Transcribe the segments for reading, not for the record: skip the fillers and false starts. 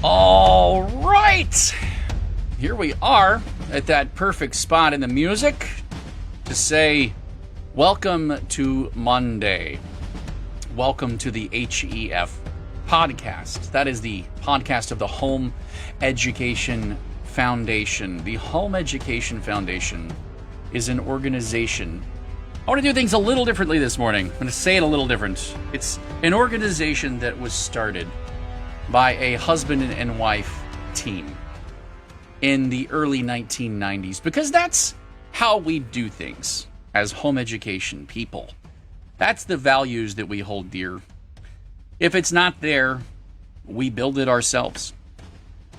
All right, here we are at that perfect spot in the music to say, welcome to Monday. Welcome to the HEF podcast. That is the podcast of the Home Education Foundation. The Home Education Foundation is an organization. I want to do things a little differently this morning. I'm going to say it a little different. It's an organization that was started by a husband and wife team in the early 1990s, because that's how we do things as home education people. That's the values that we hold dear. If it's not there, we build it ourselves.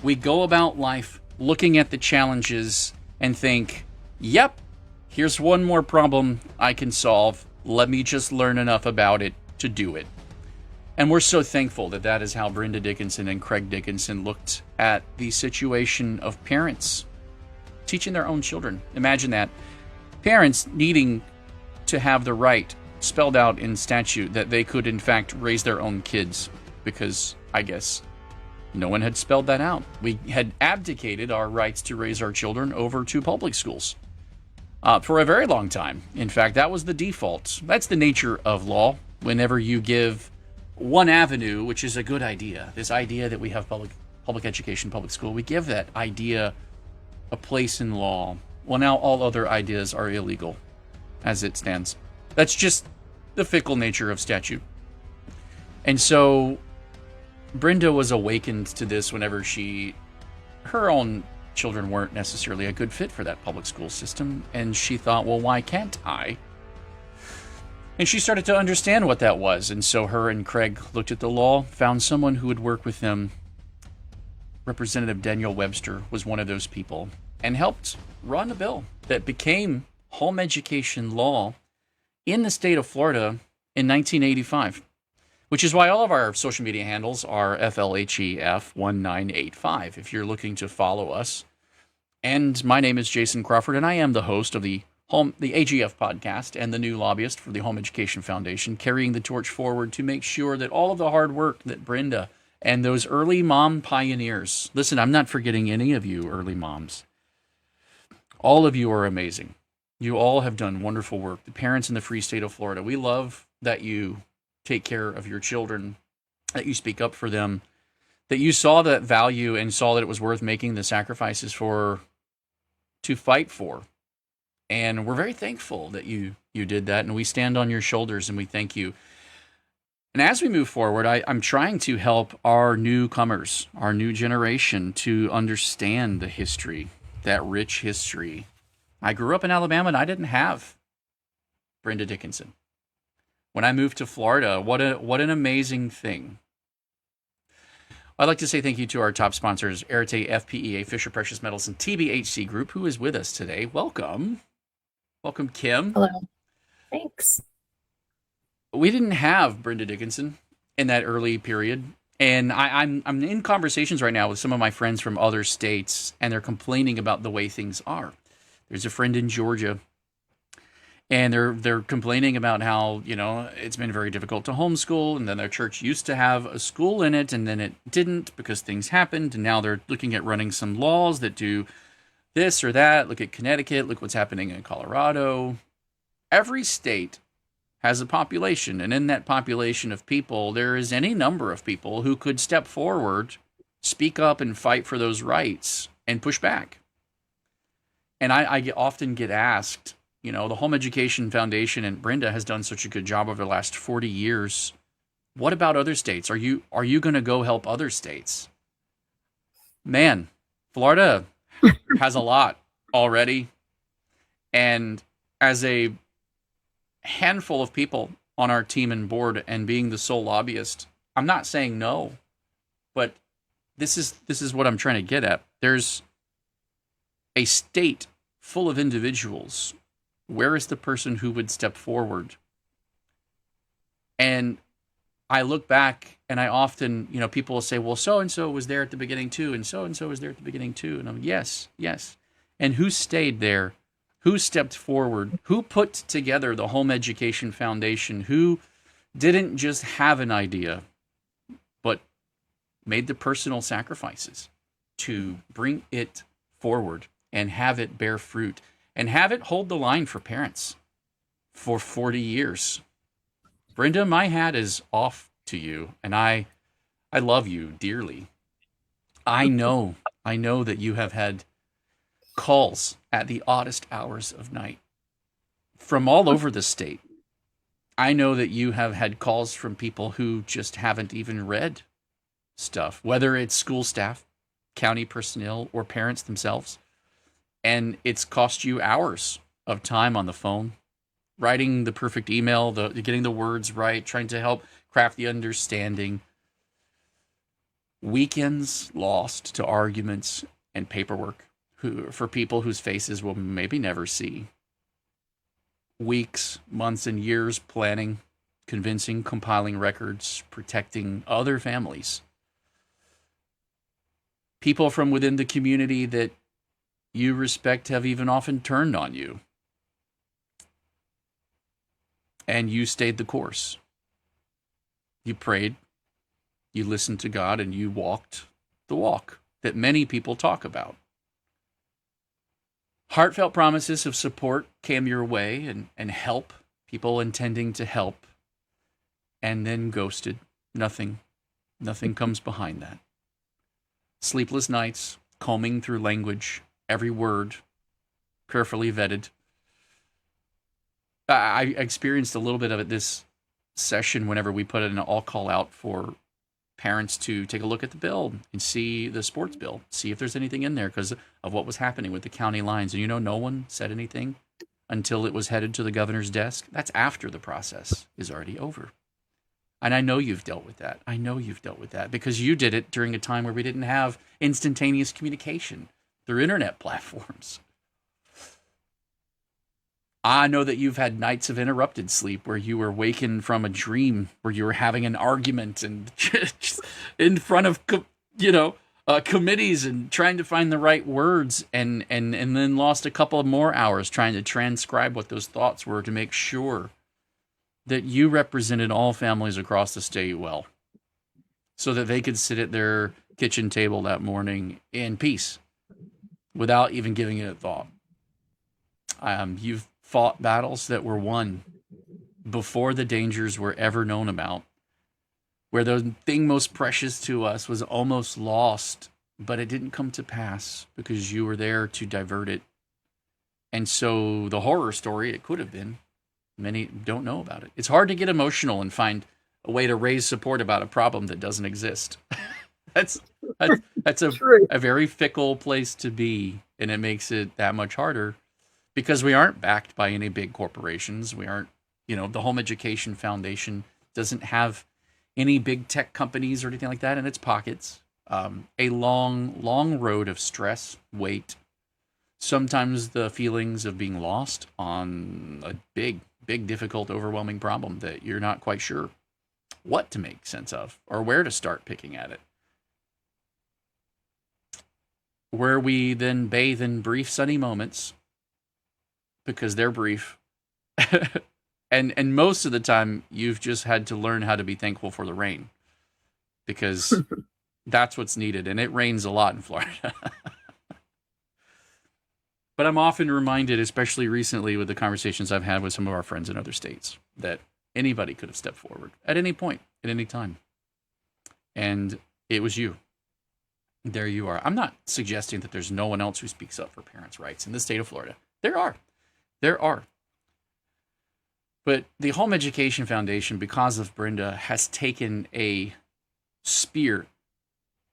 We go about life looking at the challenges and think, yep, here's one more problem I can solve. Let me just learn enough about it to do it. And we're so thankful that that is how Brenda Dickinson and Craig Dickinson looked at the situation of parents teaching their own children. Imagine that. Parents needing to have the right spelled out in statute that they could, in fact, raise their own kids, because I guess no one had spelled that out. We had abdicated our rights to raise our children over to public schools for a very long time. In fact, that was the default. That's the nature of law. Whenever you give one avenue, which is a good idea, this idea that we have public education, public school, we give that idea a place in law. Well, now all other ideas are illegal as it stands. That's just the fickle nature of statute. And so Brenda was awakened to this whenever her own children weren't necessarily a good fit for that public school system. And she thought, well, why can't I? And she started to understand what that was. And so her and Craig looked at the law, found someone who would work with them. Representative Daniel Webster was one of those people, and helped run a bill that became home education law in the state of Florida in 1985, which is why all of our social media handles are FLHEF1985 if you're looking to follow us. And my name is Jason Crawford, and I am the host of the AGF podcast and the new lobbyist for the Home Education Foundation, carrying the torch forward to make sure that all of the hard work that Brenda and those early mom pioneers, listen, I'm not forgetting any of you early moms. All of you are amazing. You all have done wonderful work. The parents in the free state of Florida, we love that you take care of your children, that you speak up for them, that you saw that value and saw that it was worth making the sacrifices to fight for. And we're very thankful that you did that, and we stand on your shoulders, and we thank you. And as we move forward, I'm trying to help our newcomers, our new generation, to understand the history, that rich history. I grew up in Alabama, and I didn't have Brenda Dickinson. When I moved to Florida, what an amazing thing. I'd like to say thank you to our top sponsors, Arete, FPEA, Fisher Precious Metals, and TBHC Group, who is with us today. Welcome. Welcome, Kim. Hello. Thanks. We didn't have Brenda Dickinson in that early period. And I'm in conversations right now with some of my friends from other states, and they're complaining about the way things are. There's a friend in Georgia, and they're complaining about how, it's been very difficult to homeschool, and then their church used to have a school in it, and then it didn't because things happened, and now they're looking at running some laws that do this or that. Look at Connecticut, look what's happening in Colorado. Every state has a population, and in that population of people, there is any number of people who could step forward, speak up, and fight for those rights, and push back. And I often get asked, the Home Education Foundation and Brenda has done such a good job over the last 40 years. What about other states? Are you going to go help other states? Man, Florida has a lot already. And as a handful of people on our team and board, and being the sole lobbyist, I'm not saying no, but this is what I'm trying to get at. There's a state full of individuals. Where is the person who would step forward? And I look back, and I often, people will say, well, so-and-so was there at the beginning too, and so-and-so was there at the beginning too. And I'm, yes. And who stayed there? Who stepped forward? Who put together the Home Education Foundation? Who didn't just have an idea, but made the personal sacrifices to bring it forward and have it bear fruit and have it hold the line for parents for 40 years. Brenda, my hat is off to you, and I love you dearly. I know that you have had calls at the oddest hours of night from all over the state. I know that you have had calls from people who just haven't even read stuff, whether it's school staff, county personnel, or parents themselves. And it's cost you hours of time on the phone, writing the perfect email, getting the words right, trying to help craft the understanding. Weekends lost to arguments and paperwork for people whose faces we'll maybe never see. Weeks, months, and years planning, convincing, compiling records, protecting other families. People from within the community that you respect have even often turned on you. And you stayed the course. You prayed, you listened to God, and you walked the walk that many people talk about. Heartfelt promises of support came your way and help, people intending to help, and then ghosted. Nothing comes behind that. Sleepless nights, combing through language, every word, carefully vetted. I experienced a little bit of it this session whenever we put an all call out for parents to take a look at the bill and see the sports bill, see if there's anything in there because of what was happening with the county lines. And no one said anything until it was headed to the governor's desk. That's after the process is already over. And I know you've dealt with that. I know you've dealt with that because you did it during a time where we didn't have instantaneous communication through internet platforms. I know that you've had nights of interrupted sleep where you were wakened from a dream where you were having an argument and just in front of, committees and trying to find the right words and then lost a couple of more hours trying to transcribe what those thoughts were to make sure that you represented all families across the state well so that they could sit at their kitchen table that morning in peace without even giving it a thought. You've fought battles that were won before the dangers were ever known about, where the thing most precious to us was almost lost, but it didn't come to pass because you were there to divert it. And so the horror story it could have been, many don't know about it. It's hard to get emotional and find a way to raise support about a problem that doesn't exist. That's a very fickle place to be, and it makes it that much harder. Because we aren't backed by any big corporations. We aren't, the Home Education Foundation doesn't have any big tech companies or anything like that in its pockets. A long, long road of stress, weight, sometimes the feelings of being lost on a big, big, difficult, overwhelming problem that you're not quite sure what to make sense of or where to start picking at it. Where we then bathe in brief sunny moments because they're brief. and most of the time, you've just had to learn how to be thankful for the rain because that's what's needed. And it rains a lot in Florida. But I'm often reminded, especially recently with the conversations I've had with some of our friends in other states, that anybody could have stepped forward at any point, at any time. And it was you. There you are. I'm not suggesting that there's no one else who speaks up for parents' rights in the state of Florida. There are. But the Home Education Foundation, because of Brenda, has taken a spear,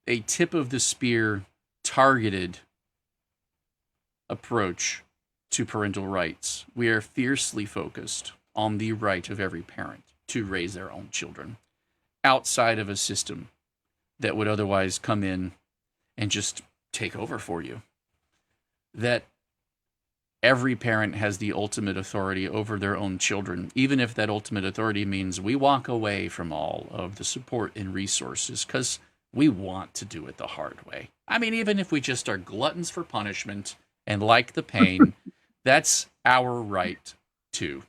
a tip of the spear targeted approach to parental rights. We are fiercely focused on the right of every parent to raise their own children outside of a system that would otherwise come in and just take over for you. That every parent has the ultimate authority over their own children, even if that ultimate authority means we walk away from all of the support and resources because we want to do it the hard way. I mean, even if we just are gluttons for punishment and like the pain, that's our right too.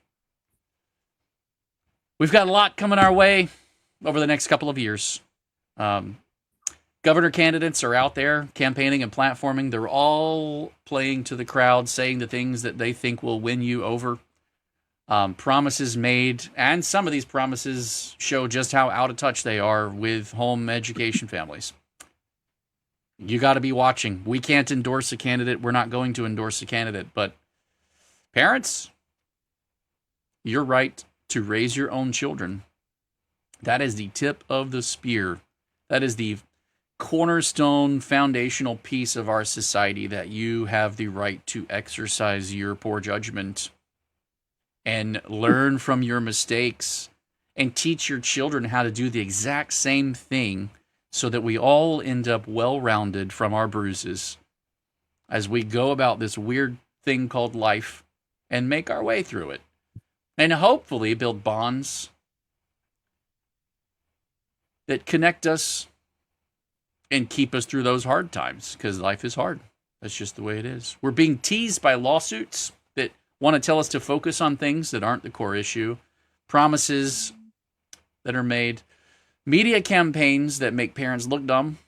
We've got a lot coming our way over the next couple of years. Governor candidates are out there campaigning and platforming. They're all playing to the crowd, saying the things that they think will win you over. Promises made, and some of these promises show just how out of touch they are with home education families. You got to be watching. We can't endorse a candidate. We're not going to endorse a candidate. But parents, you're right to raise your own children. That is the tip of the spear. That is the cornerstone, foundational piece of our society, that you have the right to exercise your poor judgment and learn from your mistakes and teach your children how to do the exact same thing, so that we all end up well-rounded from our bruises as we go about this weird thing called life and make our way through it. And hopefully build bonds that connect us and keep us through those hard times, because life is hard. That's just the way it is. We're being teased by lawsuits that want to tell us to focus on things that aren't the core issue, promises that are made, media campaigns that make parents look dumb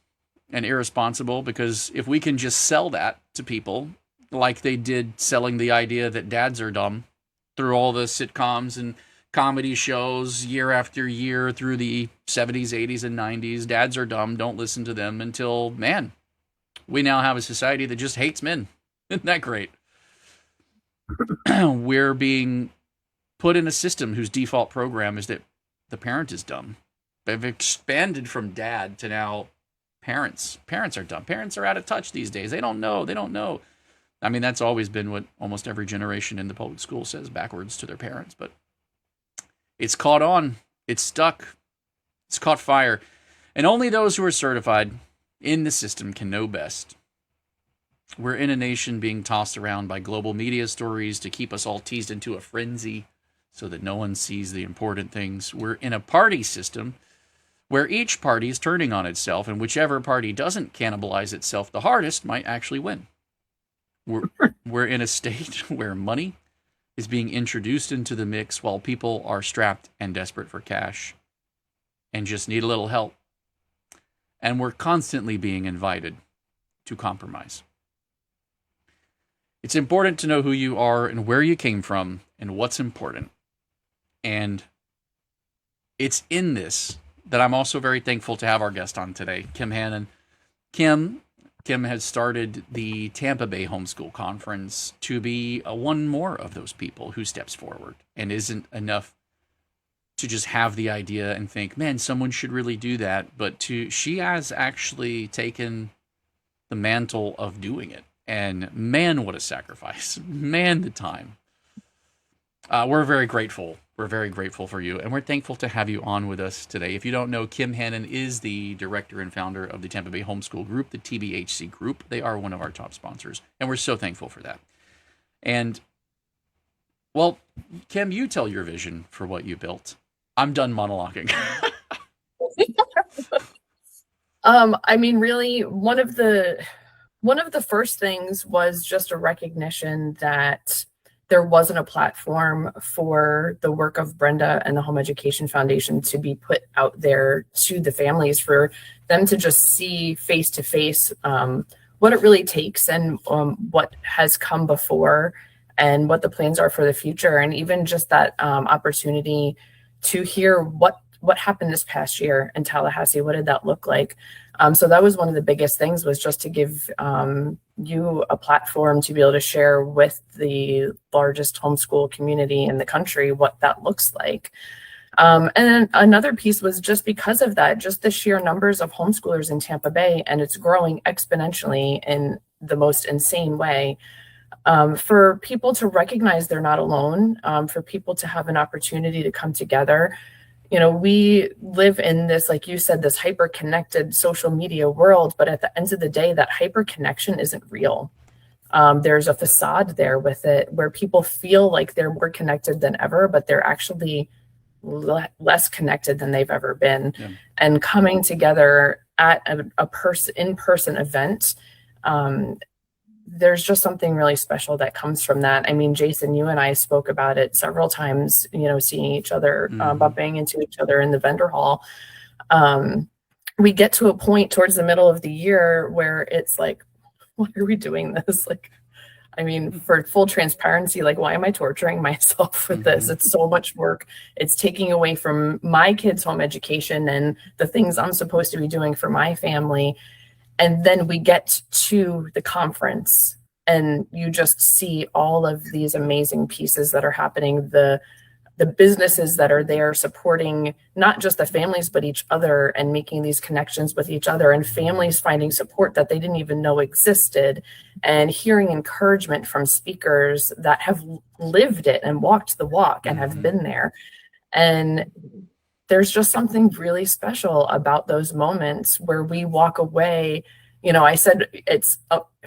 and irresponsible, because if we can just sell that to people like they did selling the idea that dads are dumb through all the sitcoms and comedy shows year after year through the 70s, 80s, and 90s. Dads are dumb. Don't listen to them. Until, man, we now have a society that just hates men. Isn't that great? We're being put in a system whose default program is that the parent is dumb. They've expanded from dad to now parents. Parents are dumb. Parents are out of touch these days. They don't know. They don't know. I mean, that's always been what almost every generation in the public school says backwards to their parents, but it's caught on. It's stuck. It's caught fire. And only those who are certified in the system can know best. We're in a nation being tossed around by global media stories to keep us all teased into a frenzy so that no one sees the important things. We're in a party system where each party is turning on itself, and whichever party doesn't cannibalize itself the hardest might actually win. We're in a state where money is being introduced into the mix while people are strapped and desperate for cash and just need a little help. And we're constantly being invited to compromise. It's important to know who you are and where you came from and what's important. And it's in this that I'm also very thankful to have our guest on today, Kim Hannon. Kim has started the Tampa Bay Homeschool Conference to be one more of those people who steps forward, and isn't enough to just have the idea and think, man, someone should really do that. But she has actually taken the mantle of doing it. And man, what a sacrifice. Man, the time. We're very grateful. We're very grateful for you, and we're thankful to have you on with us today. If you don't know, Kim Hannon is the director and founder of the Tampa Bay Homeschool Group, the TBHC Group. They are one of our top sponsors, and we're so thankful for that. And, well, Kim, you tell your vision for what you built. I'm done monologuing. I mean, really, one of the first things was just a recognition that there wasn't a platform for the work of Brenda and the Home Education Foundation to be put out there to the families, for them to just see face to face what it really takes, and what has come before, and what the plans are for the future. And even just that opportunity to hear what happened this past year in Tallahassee. What did that look like? So that was one of the biggest things, was just to give you a platform to be able to share with the largest homeschool community in the country what that looks like. And then another piece was just because of that, just the sheer numbers of homeschoolers in Tampa Bay, and it's growing exponentially in the most insane way. For people to recognize they're not alone, for people to have an opportunity to come together. You know, we live in this, like you said, this hyper-connected social media world, but at the end of the day, that hyper-connection isn't real. There's a facade there with it where people feel like they're more connected than ever, but they're actually less connected than they've ever been. Yeah. And coming together at a in-person event, there's just something really special that comes from that. I mean, Jason, you and I spoke about it several times, you know, seeing each other, bumping into each other in the vendor hall. we get to a point towards the middle of the year where it's like, why are we doing this? Like, I mean, for full transparency, like, why am I torturing myself with this? It's so much work. It's taking away from my kids' home education and the things I'm supposed to be doing for my family. And then we get to the conference and you just see all of these amazing pieces that are happening, the businesses that are there supporting not just the families, but each other, and making these connections with each other, and families finding support that they didn't even know existed, and hearing encouragement from speakers that have lived it and walked the walk and have been there. And there's just something really special about those moments where we walk away. You know, I said it's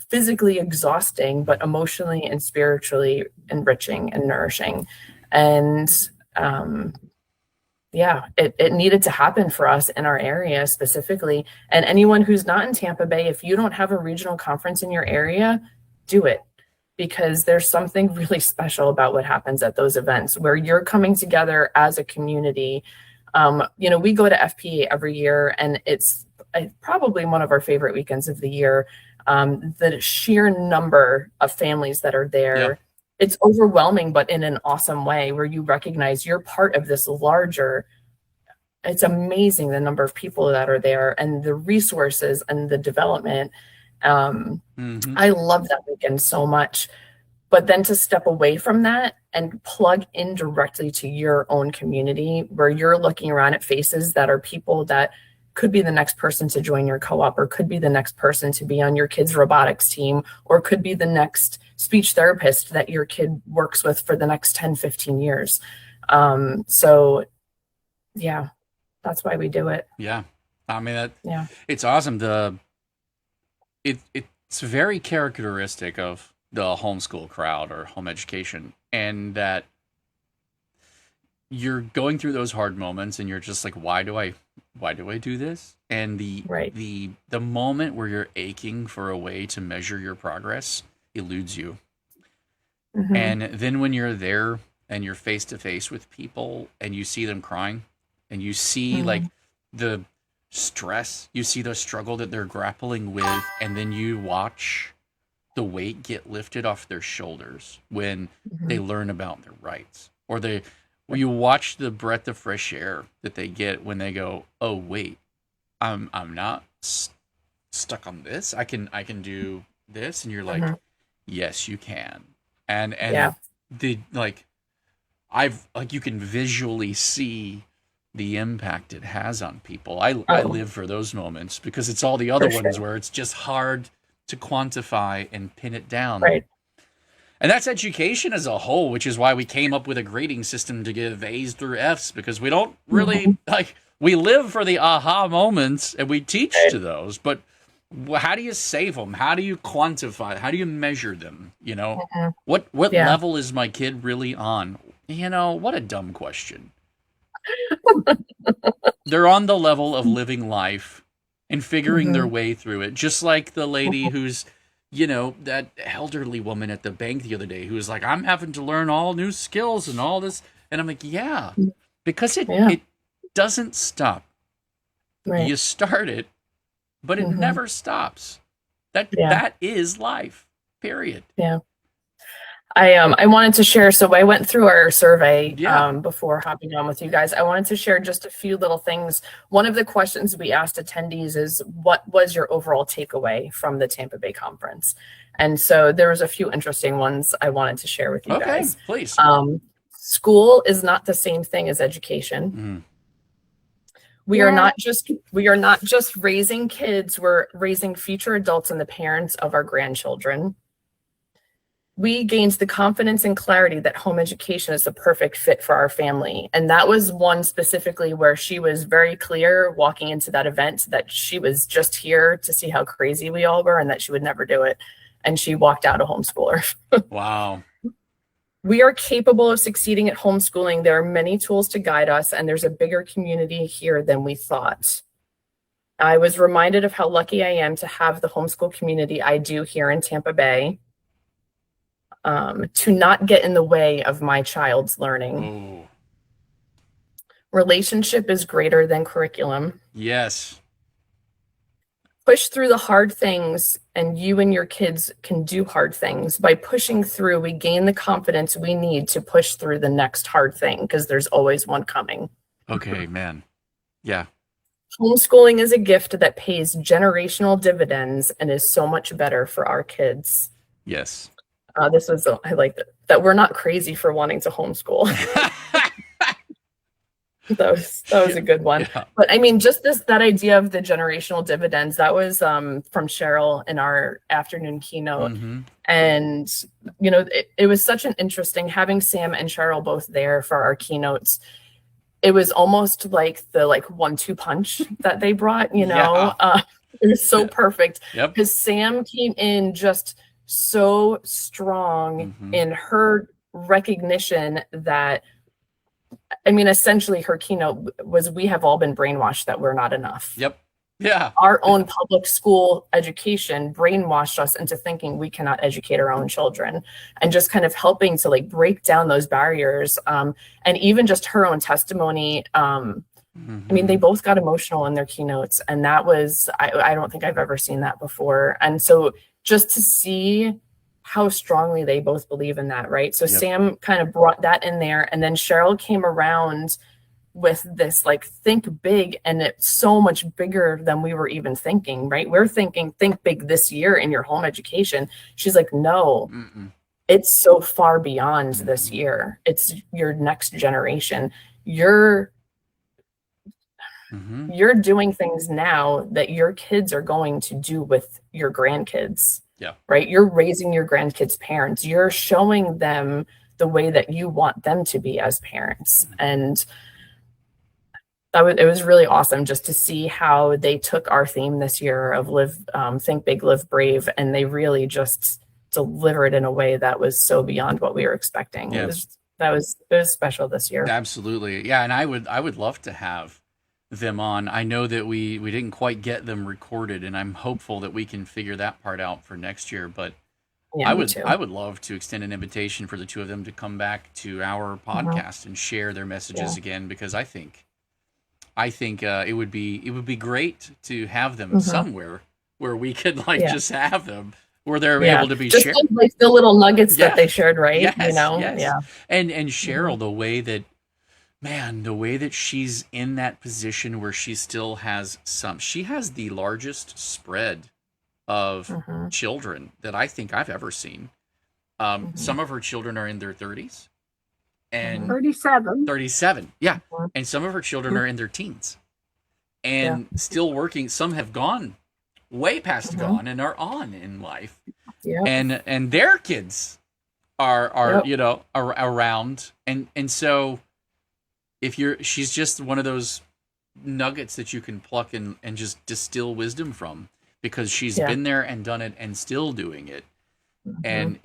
physically exhausting, but emotionally and spiritually enriching and nourishing. And yeah, it needed to happen for us in our area specifically. And anyone who's not in Tampa Bay, if you don't have a regional conference in your area, do it, because there's something really special about what happens at those events where you're coming together as a community. You know, we go to FPA every year, and it's probably one of our favorite weekends of the year. The sheer number of families that are there. Yeah. It's overwhelming, but in an awesome way, where you recognize you're part of this larger. It's amazing the number of people that are there and the resources and the development. I love that weekend so much. But then to step away from that and plug in directly to your own community, where you're looking around at faces that are people that could be the next person to join your co-op, or could be the next person to be on your kid's robotics team, or could be the next speech therapist that your kid works with for the next 10, 15 years. So yeah, that's why we do it. Yeah. I mean, it's awesome. It's very characteristic of the homeschool crowd or home education, and that you're going through those hard moments and you're just like, why do I do this? And the moment where you're aching for a way to measure your progress eludes you. And then when you're there and you're face to face with people and you see them crying, and you see like the stress, you see the struggle that they're grappling with, and then you watch the weight get lifted off their shoulders when they learn about their rights, or you watch the breath of fresh air that they get when they go, oh wait, I'm not stuck on this. I can do this, and you're like, yes, you can. And the you can visually see the impact it has on people. I live for those moments, because it's all the other ones where it's just hard to quantify and pin it down. Right. And that's education as a whole, which is why we came up with a grading system to give A's through F's, because we don't really we live for the aha moments and we teach to those, but how do you save them? How do you quantify? How do you measure them? You know, what level is my kid really on? You know, what a dumb question. They're on the level of living life and figuring their way through it. Just like the lady who's, you know, that elderly woman at the bank the other day who was like, I'm having to learn all new skills and all this. And I'm like, yeah, because it doesn't stop. Right. You start it, but it never stops. That is life, period. Yeah. I wanted to share, so I went through our survey before hopping on with you guys. I wanted to share just a few little things. One of the questions we asked attendees is, what was your overall takeaway from the Tampa Bay conference? And so there was a few interesting ones I wanted to share with you guys. Please. School is not the same thing as education. We are not just raising kids, we're raising future adults and the parents of our grandchildren. We gained the confidence and clarity that home education is the perfect fit for our family. And that was one specifically where she was very clear walking into that event that she was just here to see how crazy we all were and that she would never do it. And she walked out a homeschooler. Wow. We are capable of succeeding at homeschooling. There are many tools to guide us, and there's a bigger community here than we thought. I was reminded of how lucky I am to have the homeschool community I do here in Tampa Bay. To not get in the way of my child's learning. Relationship is greater than curriculum. Yes. push through the hard things, and you and your kids can do hard things. By pushing through, we gain the confidence we need to push through the next hard thing, because there's always one coming. Okay, man. Yeah. Homeschooling is a gift that pays generational dividends and is so much better for our kids. Yes. I like that we're not crazy for wanting to homeschool. That was a good one. Yeah. But I mean, just that idea of the generational dividends, that was from Cheryl in our afternoon keynote. And, it was such an interesting, having Sam and Cheryl both there for our keynotes. It was almost like the 1-2 punch that they brought, Yeah. It was so perfect. Yep. Because Sam came in just so strong in her recognition that, essentially her keynote was, we have all been brainwashed that we're not enough. Yep. Yeah. Our own public school education brainwashed us into thinking we cannot educate our own children, and just kind of helping to break down those barriers. And even just her own testimony. They both got emotional in their keynotes, and that was, I don't think I've ever seen that before. And so just to see how strongly they both believe in that, right? So Sam kind of brought that in there, and then Cheryl came around with this think big, and it's so much bigger than we were even thinking, right? We're thinking think big this year in your home education. She's like, no, it's so far beyond this year. It's your next generation. You're doing things now that your kids are going to do with your grandkids. Yeah. Right. You're raising your grandkids' parents. You're showing them the way that you want them to be as parents. And it was really awesome just to see how they took our theme this year of think big, live brave. And they really just delivered in a way that was so beyond what we were expecting. Yeah. It was special this year. Absolutely. Yeah. And I would love to have them on. I know that we didn't quite get them recorded, and I'm hopeful that we can figure that part out for next year. But I would love to extend an invitation for the two of them to come back to our podcast and share their messages again, because I think it would be great to have them somewhere where we could just have them where they're able to be just shared. The little nuggets that they shared, right? Yes, Yeah. And Cheryl, the way that she's in that position where she still has she has the largest spread of children that I think I've ever seen. Some of her children are in their 30s. And 37. Yeah. And some of her children are in their teens and still working. Some have gone way past gone and are on in life. Yeah. And their kids are around. And so she's just one of those nuggets that you can pluck and just distill wisdom from, because she's been there and done it and still doing it. And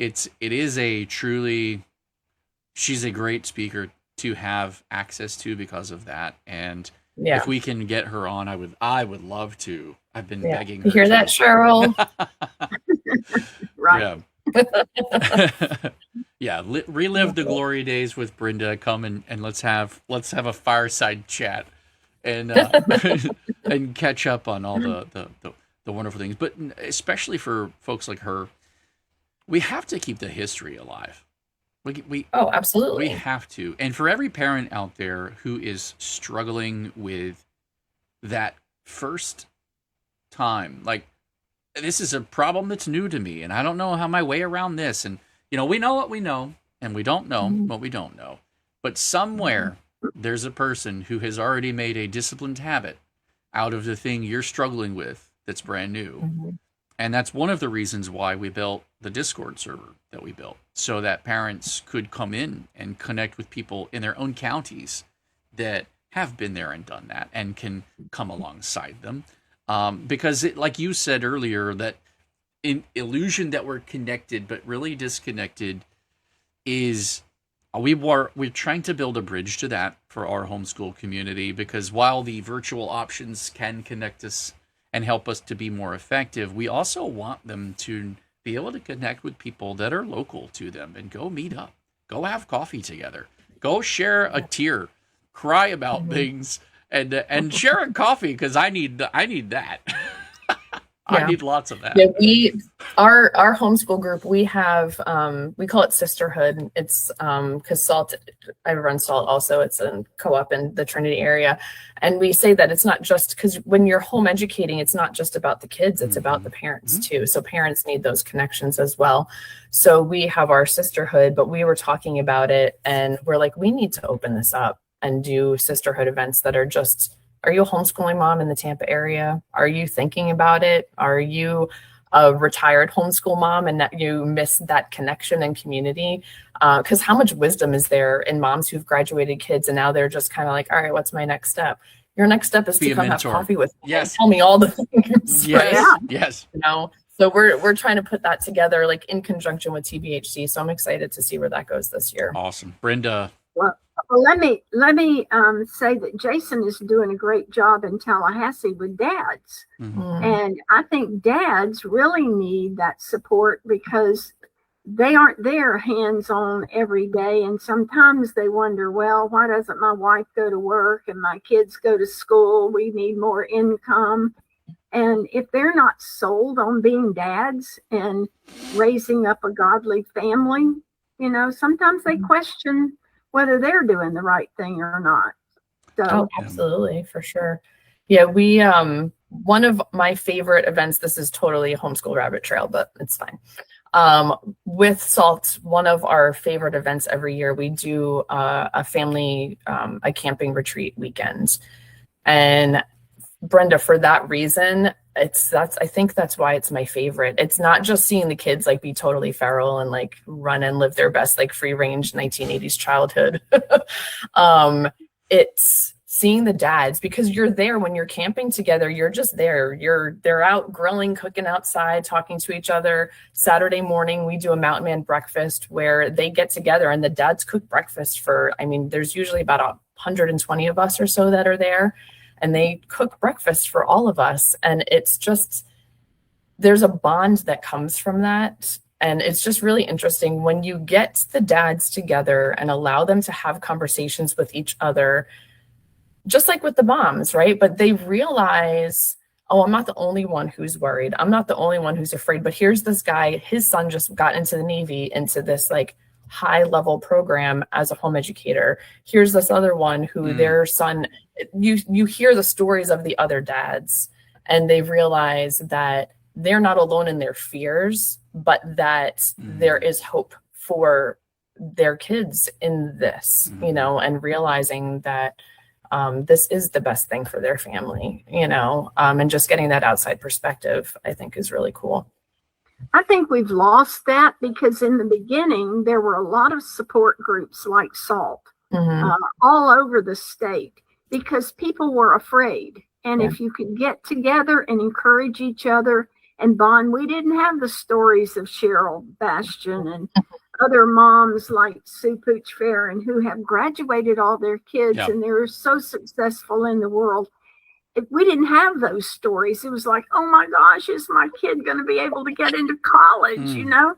she's a great speaker to have access to because of that. And if we can get her on, I would love to. I've been begging her. You hear that, Cheryl? Right. Yeah. Relive the glory days with Brenda. Come and let's have a fireside chat and and catch up on all the wonderful things. But especially for folks like her, we have to keep the history alive. Absolutely. We have to. And for every parent out there who is struggling with that first time, this is a problem that's new to me, and I don't know how my way around this. And, we know what we know, and we don't know what we don't know. But somewhere there's a person who has already made a disciplined habit out of the thing you're struggling with that's brand new. And that's one of the reasons why we built the Discord server that we built, so that parents could come in and connect with people in their own counties that have been there and done that and can come alongside them. Because like you said earlier, that illusion that we're connected but really disconnected is we're trying to build a bridge to that for our homeschool community, because while the virtual options can connect us and help us to be more effective, we also want them to be able to connect with people that are local to them and go meet up, go have coffee together, go share a tear, cry about things, and share a coffee, because I need that. I need lots of that. Yeah, our homeschool group, we have we call it sisterhood. It's because Salt, I run Salt also. It's a co-op in the Trinity area, and we say that it's not just because when you're home educating, it's not just about the kids, it's about the parents too. So parents need those connections as well. So we have our sisterhood, but we were talking about it, and we're like, we need to open this up and do sisterhood events that are just. Are you a homeschooling mom in the Tampa area? Are you thinking about it? Are you a retired homeschool mom and that you miss that connection and community? Because how much wisdom is there in moms who've graduated kids and now they're just kind of like, all right, what's my next step? Your next step is to come have coffee with me. Yes. And tell me all the things. Yes. Right? Yes. You know, so we're trying to put that together like in conjunction with TBHC. So I'm excited to see where that goes this year. Awesome. Brenda. Well, let me say that Jason is doing a great job in Tallahassee with dads. And I think dads really need that support because they aren't there hands-on every day. And sometimes they wonder, well, why doesn't my wife go to work and my kids go to school? We need more income. And if they're not sold on being dads and raising up a godly family, you know, sometimes they question whether they're doing the right thing or not. So absolutely, for sure. Yeah, we one of my favorite events, this is totally a homeschool rabbit trail, but it's fine. With Salt, one of our favorite events every year, we do a family a camping retreat weekend. And Brenda, for that reason, I think that's why it's my favorite. It's not just seeing the kids like be totally feral and like run and live their best like free range 1980s childhood. It's seeing the dads, because you're there when you're camping together. You're just there. They're out grilling, cooking outside, talking to each other. Saturday morning, we do a Mountain Man breakfast where they get together and the dads cook breakfast for, I mean, there's usually about 120 of us or so that are there. And they cook breakfast for all of us. And it's just, there's a bond that comes from that. And it's just really interesting when you get the dads together and allow them to have conversations with each other, just like with the moms, right? But they realize, oh, I'm not the only one who's worried. I'm not the only one who's afraid. But here's this guy, his son just got into the Navy, into this like high level program as a home educator. Here's this other one who their son, you hear the stories of the other dads, and they realize that they're not alone in their fears, but that there is hope for their kids in this, you know, and realizing that this is the best thing for their family, you know, and just getting that outside perspective, I think is really cool. I think we've lost that because in the beginning, there were a lot of support groups like SALT all over the state because people were afraid. And if you could get together and encourage each other and bond, we didn't have the stories of Cheryl Bastion and other moms like Sue Pooch Farron who have graduated all their kids and they're so successful in the world. If we didn't have those stories, it was like, oh my gosh, is my kid going to be able to get into college, you know?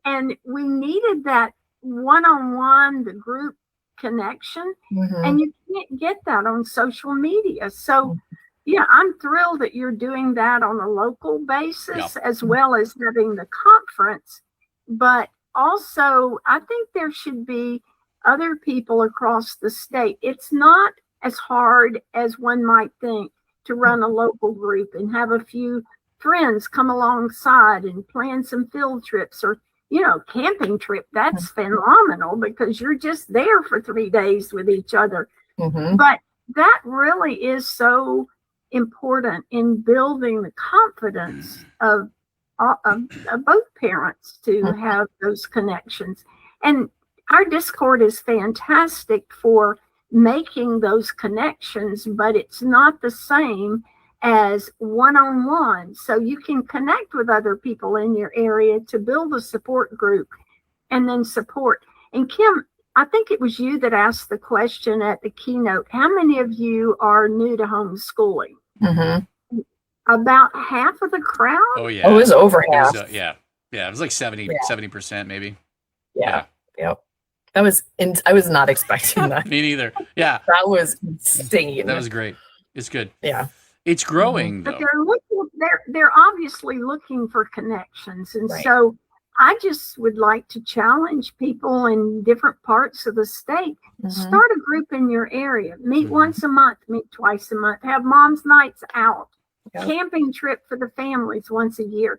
And we needed that one-on-one, the group connection, and you can't get that on social media. So yeah, I'm thrilled that you're doing that on a local basis as well as having the conference. But also, I think there should be other people across the state. It's not as hard as one might think to run a local group and have a few friends come alongside and plan some field trips or, you know, camping trip. That's phenomenal because you're just there for 3 days with each other. But that really is so important in building the confidence of both parents to have those connections. And our Discord is fantastic for making those connections, but it's not the same as one-on-one. So you can connect with other people in your area to build a support group and then support. And Kim, I think it was you that asked the question at the keynote, how many of you are new to homeschooling? About half of the crowd? Oh, yeah. Oh, it was over half. Yeah. It was like 70% maybe. Yeah. Yep. I was not expecting that. Me neither. Yeah. That was insane. That was great. It's good. Yeah. It's growing, But though. they're obviously looking for connections. And Right. so I just would like to challenge people in different parts of the state. Start a group in your area. Meet once a month, meet twice a month, have mom's nights out, camping trip for the families once a year.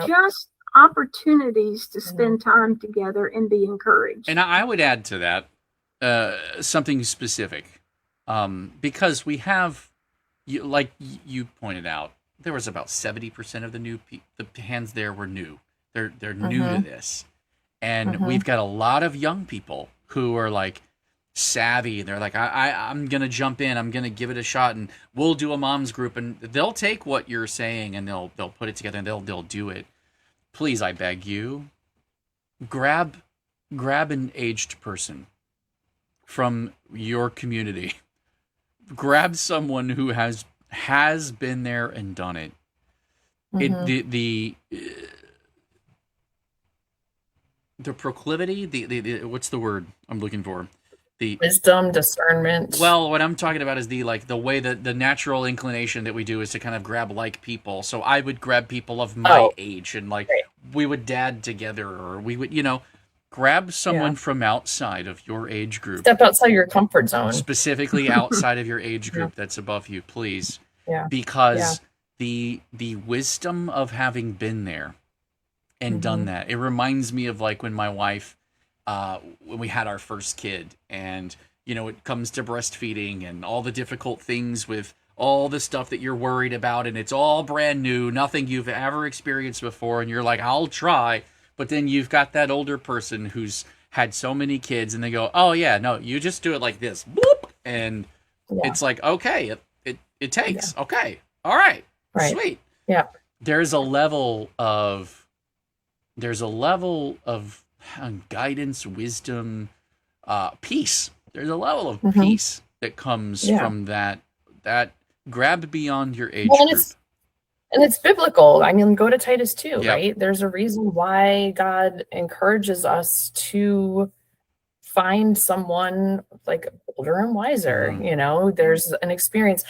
Just opportunities to spend time together and be encouraged. And I would add to that something specific, because we have, like you pointed out, there was about 70% of the hands there were new. They're new to this, and we've got a lot of young people who are like savvy. They're like, I'm gonna jump in. I'm gonna give it a shot, and we'll do a mom's group, and they'll take what you're saying and they'll put it together and they'll do it. Please, I beg you, grab an aged person from your community. Grab someone who has been there and done it. The proclivity, the what's the word I'm looking for? The wisdom, discernment. Well, what I'm talking about is the way that the natural inclination that we do is to kind of grab like people. So I would grab people of my age, and we would dad together, or we would, grab someone from outside of your age group. Step outside your comfort zone. Specifically outside of your age group that's above you, please. Yeah. Because the wisdom of having been there and done that. It reminds me of like when my wife, when we had our first kid, and it comes to breastfeeding and all the difficult things with all the stuff that you're worried about, and it's all brand new, nothing you've ever experienced before, and you're like, I'll try. But then you've got that older person who's had so many kids, and they go, oh yeah, no, you just do it like this. Boop! And it's like, okay, it takes. Okay. All right. Sweet. Yeah. There's a level of guidance, wisdom, peace. There's a level of peace that comes from that grab beyond your age group. And it's biblical. I mean, go to Titus 2, right? There's a reason why God encourages us to find someone like older and wiser. There's an experience.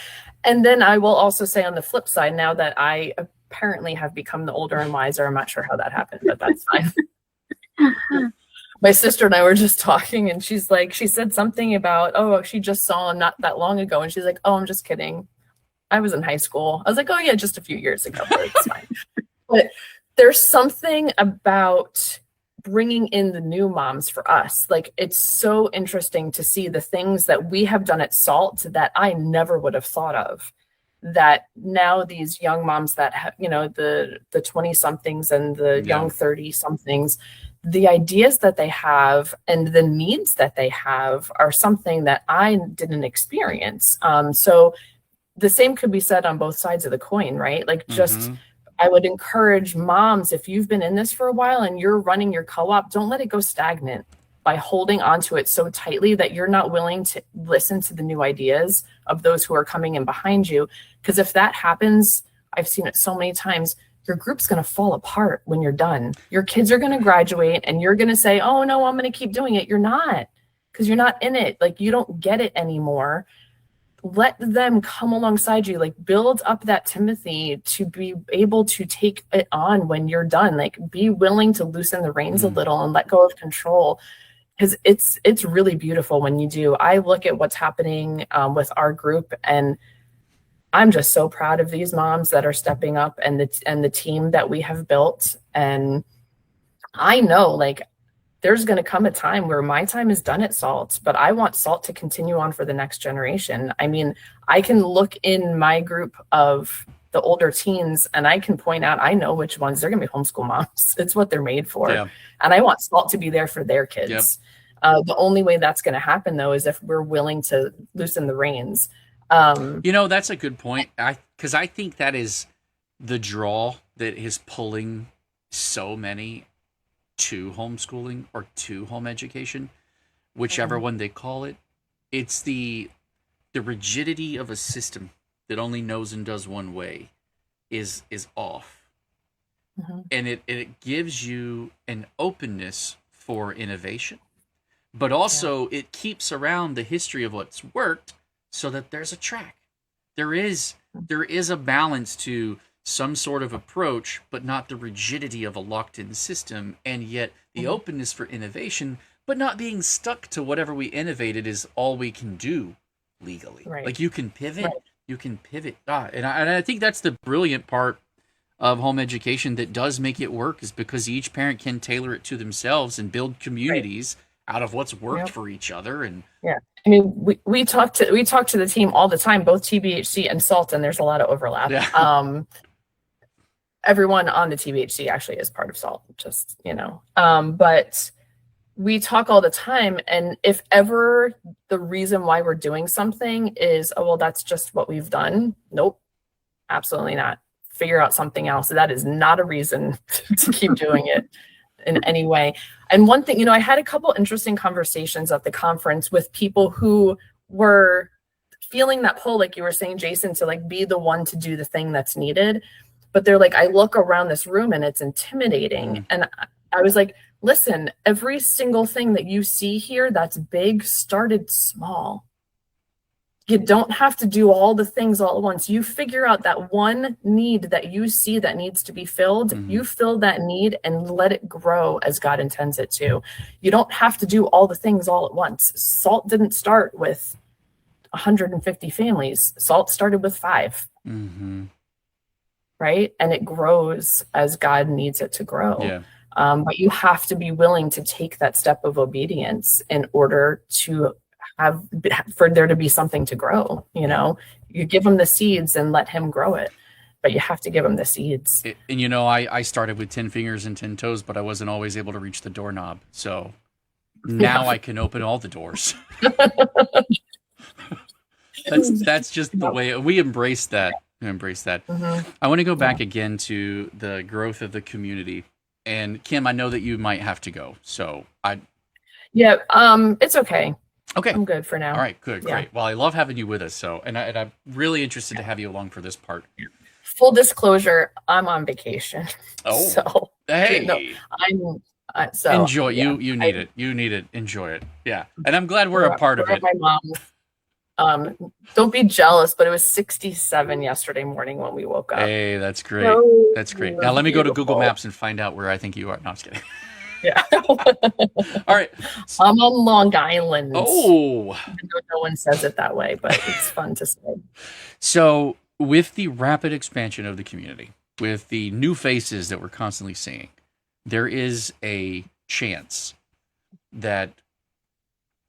And then I will also say on the flip side, now that I apparently have become the older and wiser, I'm not sure how that happened, but that's fine. My sister and I were just talking, and she said something about, she just saw him not that long ago. And she's like, oh, I'm just kidding. I was in high school. I was like, oh yeah, just a few years ago, but it's fine. But there's something about bringing in the new moms for us. Like, it's so interesting to see the things that we have done at SALT that I never would have thought of. That now these young moms that the 20-somethings and the young 30-somethings, the ideas that they have and the needs that they have are something that I didn't experience. So the same could be said on both sides of the coin, right? Like, just I would encourage moms, if you've been in this for a while and you're running your co-op, don't let it go stagnant by holding onto it so tightly that you're not willing to listen to the new ideas of those who are coming in behind you. Because if that happens, I've seen it so many times, your group's going to fall apart when you're done. Your kids are going to graduate and you're going to say, oh no, I'm going to keep doing it. You're not, because you're not in it. Like, you don't get it anymore. Let them come alongside you, like build up that Timothy to be able to take it on when you're done. Like, be willing to loosen the reins a little and let go of control, because it's really beautiful when you do. I look at what's happening with our group, and I'm just so proud of these moms that are stepping up and the team that we have built. And I know, like, there's going to come a time where my time is done at SALT, but I want SALT to continue on for the next generation. I mean, I can look in my group of the older teens and I can point out, I know which ones they're going to be homeschool moms. It's what they're made for. Yeah. And I want SALT to be there for their kids. Yep. The only way that's going to happen, though, is if we're willing to loosen the reins. That's a good point. Because I think that is the draw that is pulling so many to homeschooling or to home education, whichever one they call it. It's the rigidity of a system that only knows and does one way is off. And it gives you an openness for innovation, but also it keeps around the history of what's worked so that there's a track. There is there is a balance to some sort of approach, but not the rigidity of a locked-in system, and yet the openness for innovation, but not being stuck to whatever we innovated is all we can do legally. Right. Like you can pivot, you can pivot. And I think that's the brilliant part of home education that does make it work, is because each parent can tailor it to themselves and build communities out of what's worked for each other. And I mean, we talk to the team all the time, both TBHC and SALT, and there's a lot of overlap. Yeah. Everyone on the TBHC actually is part of SALT, just, but we talk all the time. And if ever the reason why we're doing something is, oh, well, that's just what we've done. Nope, absolutely not. Figure out something else. That is not a reason to keep doing it in any way. And one thing, I had a couple interesting conversations at the conference with people who were feeling that pull, like you were saying, Jason, to like be the one to do the thing that's needed. But they're like, I look around this room and it's intimidating. And I was like, listen, every single thing that you see here that's big started small. You don't have to do all the things all at once. You figure out that one need that you see that needs to be filled. You fill that need and let it grow as God intends it to. You don't have to do all the things all at once. SALT didn't start with 150 families. SALT started with 5. Right? And it grows as God needs it to grow. Yeah. But you have to be willing to take that step of obedience in order for there to be something to grow. You give him the seeds and let him grow it, but you have to give him the seeds. And I started with 10 fingers and 10 toes, but I wasn't always able to reach the doorknob. So now I can open all the doors. That's just the way we embrace that. I want to go back again to the growth of the community. And Kim, I know that you might have to go. So it's okay. Okay. I'm good for now. All right, good, great. Well, I love having you with us. So, and I'm really interested to have you along for this part. Full disclosure, I'm on vacation. Oh, so hey, enjoy. You need it. You need it. Enjoy it. Yeah, and I'm glad we're a part of it. My mom. Don't be jealous, but it was 67 yesterday morning when we woke up. Hey, that's great. That's great. Now let me go to Google Maps and find out where I think you are. No, I'm just kidding. Yeah. All right. I'm on Long Island. Oh. Even though no one says it that way, but it's fun to say. So, with the rapid expansion of the community, with the new faces that we're constantly seeing, there is a chance that,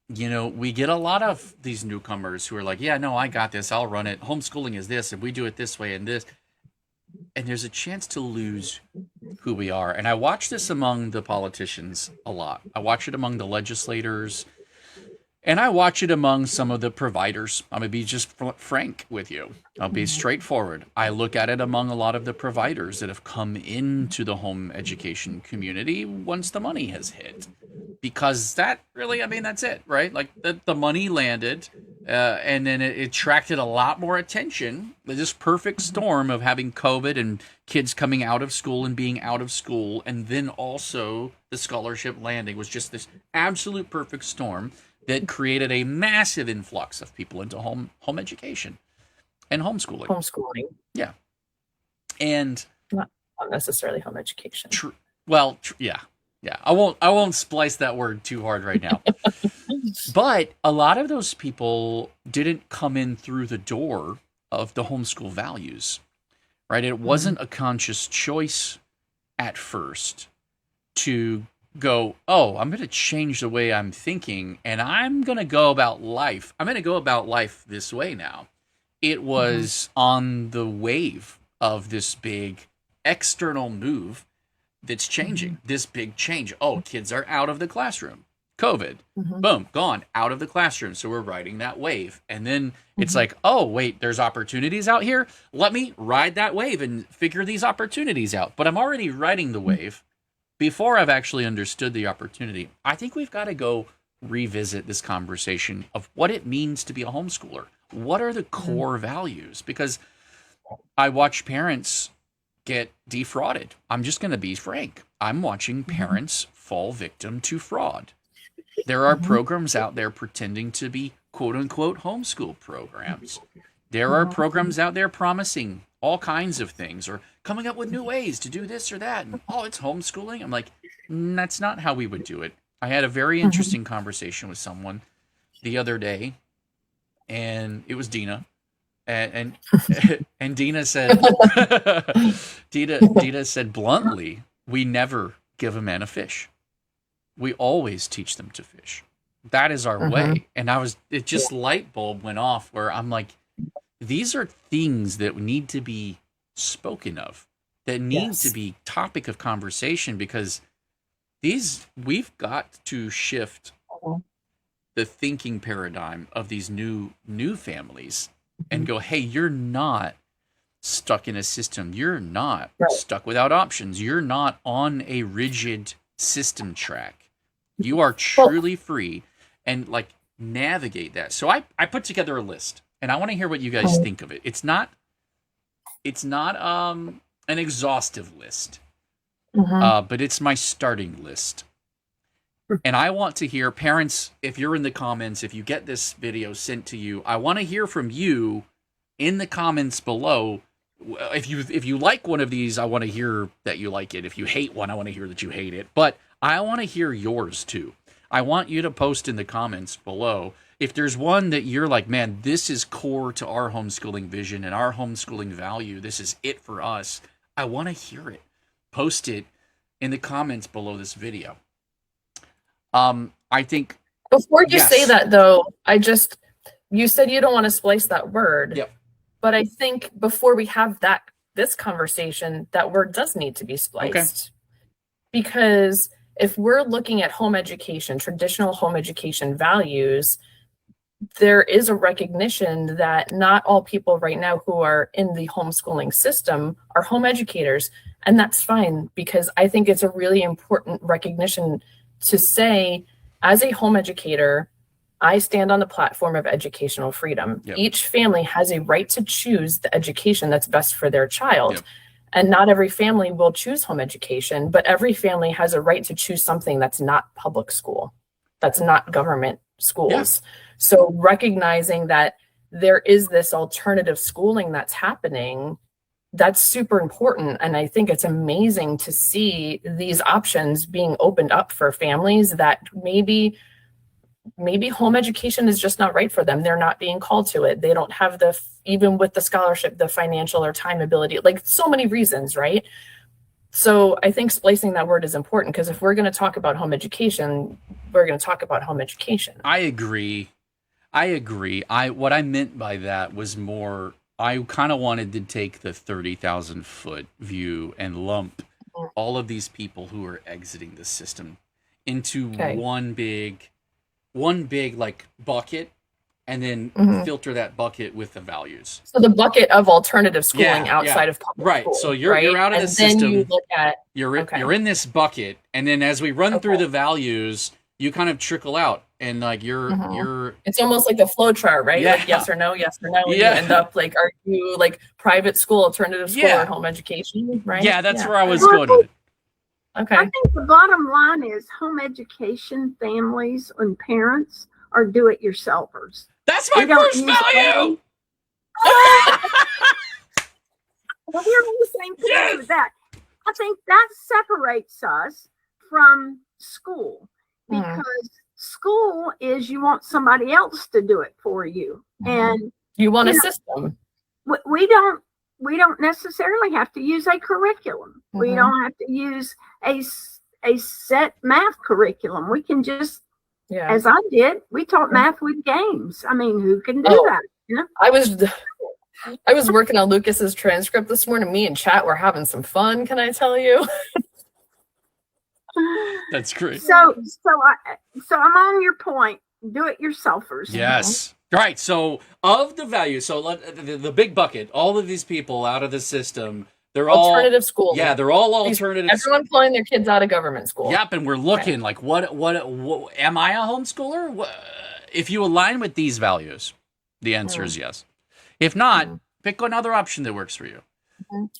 we get a lot of these newcomers who are like, yeah, no, I got this. I'll run it. Homeschooling is this, and we do it this way and this. And there's a chance to lose who we are. And I watch this among the politicians a lot. I watch it among the legislators. And I watch it among some of the providers. I'm going to be just frank with you. I'll be straightforward. I look at it among a lot of the providers that have come into the home education community once the money has hit. Because that really, that's it, right? Like the money landed and then it attracted a lot more attention. This perfect storm of having COVID and kids coming out of school and being out of school. And then also the scholarship landing was just this absolute perfect storm that created a massive influx of people into home education and homeschooling. Homeschooling. Yeah. And not necessarily home education. Yeah. I won't splice that word too hard right now. But a lot of those people didn't come in through the door of the homeschool values, right? It wasn't a conscious choice at first to go, oh, I'm going to change the way I'm thinking and I'm going to go about life. I'm going to go about life this way now. It was on the wave of this big external move that's changing, this big change. Oh, kids are out of the classroom. COVID, boom, gone, out of the classroom. So we're riding that wave. And then it's like, oh, wait, there's opportunities out here. Let me ride that wave and figure these opportunities out. But I'm already riding the wave before I've actually understood the opportunity. I think we've got to go revisit this conversation of what it means to be a homeschooler. What are the core values? Because I watch parents get defrauded. I'm just going to be frank. I'm watching parents fall victim to fraud. There are programs out there pretending to be quote unquote homeschool programs. There are programs out there promising all kinds of things or coming up with new ways to do this or that. And, oh, it's homeschooling. I'm like, that's not how we would do it. I had a very interesting conversation with someone the other day, and it was Dina. And and Dina said, Dina said bluntly, we never give a man a fish. We always teach them to fish. That is our way. And it just light bulb went off where I'm like, these are things that need to be spoken of, that need to be topic of conversation, because we've got to shift the thinking paradigm of these new families and go, hey, you're not stuck in a system. You're not stuck without options. You're not on a rigid system track. You are truly free, and like navigate that. So I put together a list, and I want to hear what you guys think of it. It's not an exhaustive list, but it's my starting list. And I want to hear, parents, if you're in the comments, if you get this video sent to you, I want to hear from you in the comments below. If you like one of these, I want to hear that you like it. If you hate one, I want to hear that you hate it. But I want to hear yours too. I want you to post in the comments below if there's one that you're like, man, this is core to our homeschooling vision and our homeschooling value. This is it for us. I want to hear it. Post it in the comments below this video. I think before you say that though, you said you don't want to splice that word. Yep. But I think before we have this conversation, that word does need to be spliced. Okay. Because if we're looking at home education, traditional home education values, there is a recognition that not all people right now who are in the homeschooling system are home educators. And that's fine, because I think it's a really important recognition to say, as a home educator, I stand on the platform of educational freedom. Yep. Each family has a right to choose the education that's best for their child. Yep. And not every family will choose home education, but every family has a right to choose something that's not public school, that's not government schools. Yeah. So recognizing that there is this alternative schooling that's happening, that's super important. And I think it's amazing to see these options being opened up for families that maybe home education is just not right for them. They're not being called to it. They don't have even with the scholarship, the financial or time ability, like so many reasons, right? So I think splicing that word is important, because if we're going to talk about home education, we're going to talk about home education. I agree. What I meant by that was more, I kind of wanted to take the 30,000 foot view and lump all of these people who are exiting the system into one big like bucket, and then filter that bucket with the values. So the bucket of alternative schooling outside of public school, so you're out of the system. Then you look at you're in this bucket, and then as we run through the values, you kind of trickle out, and like you're it's almost like a flow chart, right? Yeah. Like yes or no, and you end up like, are you like private school, alternative school, or home education, right? Yeah, that's where I was going with it. Okay. I think the bottom line is home education families and parents are do-it-yourselfers. That's my first value. Well, we're on the same page with that. I think that separates us from school, because school is you want somebody else to do it for you, and you want a system. We don't necessarily have to use a curriculum. We don't have to use a set math curriculum. We can just, as I did, we taught math with games. I mean, who can do that? You know? I was working on Lucas's transcript this morning. Me and chat were having some fun. Can I tell you? That's great. So I'm on your point. Do-it-yourselfers. Yes. Right. So of the value, the big bucket, all of these people out of the system, they're alternative school. Yeah, they're all alternative. Everyone pulling their kids out of government school. Yep, and we're looking like what am I a homeschooler? If you align with these values, the answer is yes. If not, pick another option that works for you.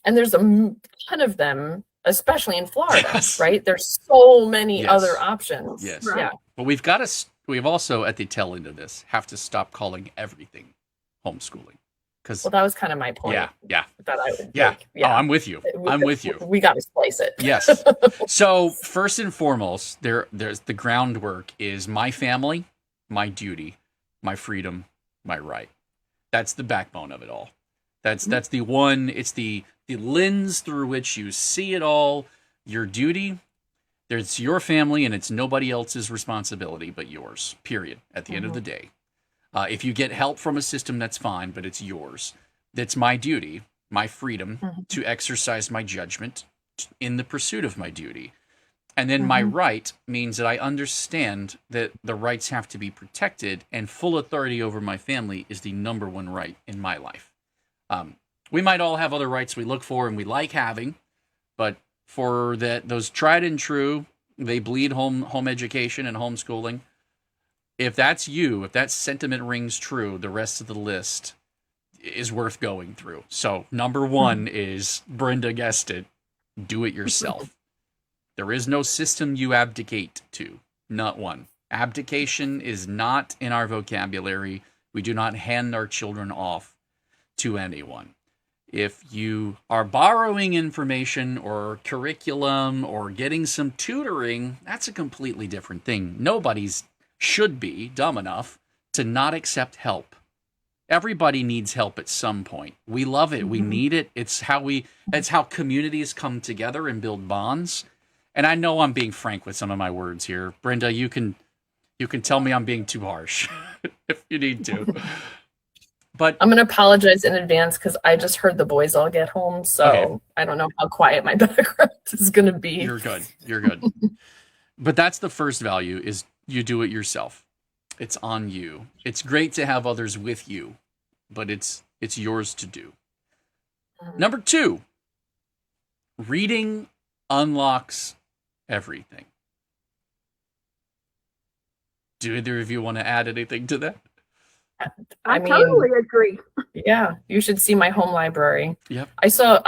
And there's a ton of them, especially in Florida, right? There's so many other options. Yes. Right. Yeah. But we've also, at the tail end of this, have to stop calling everything homeschooling. because Well, that was kind of my point. Yeah. That I would Yeah. make. Yeah. Oh, I'm with you. I'm with you. We got to splice it. Yes. So first and foremost, there's the groundwork is my family, my duty, my freedom, my right. That's the backbone of it all. That's the one. It's the lens through which you see it all. Your duty. There's your family, and it's nobody else's responsibility but yours. Period. At the end of the day, if you get help from a system, that's fine, but it's yours. That's my duty, my freedom to exercise my judgment in the pursuit of my duty. And then my right means that I understand that the rights have to be protected, and full authority over my family is the number one right in my life. We might all have other rights we look for and we like having, but for those tried and true, they bleed home education and homeschooling. If that's you, if that sentiment rings true, the rest of the list is worth going through. So number one is, Brenda guessed it, do it yourself. There is no system you abdicate to. Not one. Abdication is not in our vocabulary. We do not hand our children off to anyone. If you are borrowing information or curriculum or getting some tutoring, that's a completely different thing. Nobody's should be dumb enough to not accept help. Everybody needs help at some point. We love it. We need it. It's how communities come together and build bonds. And I know I'm being frank with some of my words here. Brenda, you can tell me I'm being too harsh if you need to. But I'm going to apologize in advance because I just heard the boys all get home. So I don't know how quiet my background is going to be. You're good. You're good. But that's the first value, is you do it yourself. It's on you. It's great to have others with you, but it's yours to do. Number 2, reading unlocks everything. Do either of you want to add anything to that? I mean, totally agree. Yeah, you should see my home library. Yep. I saw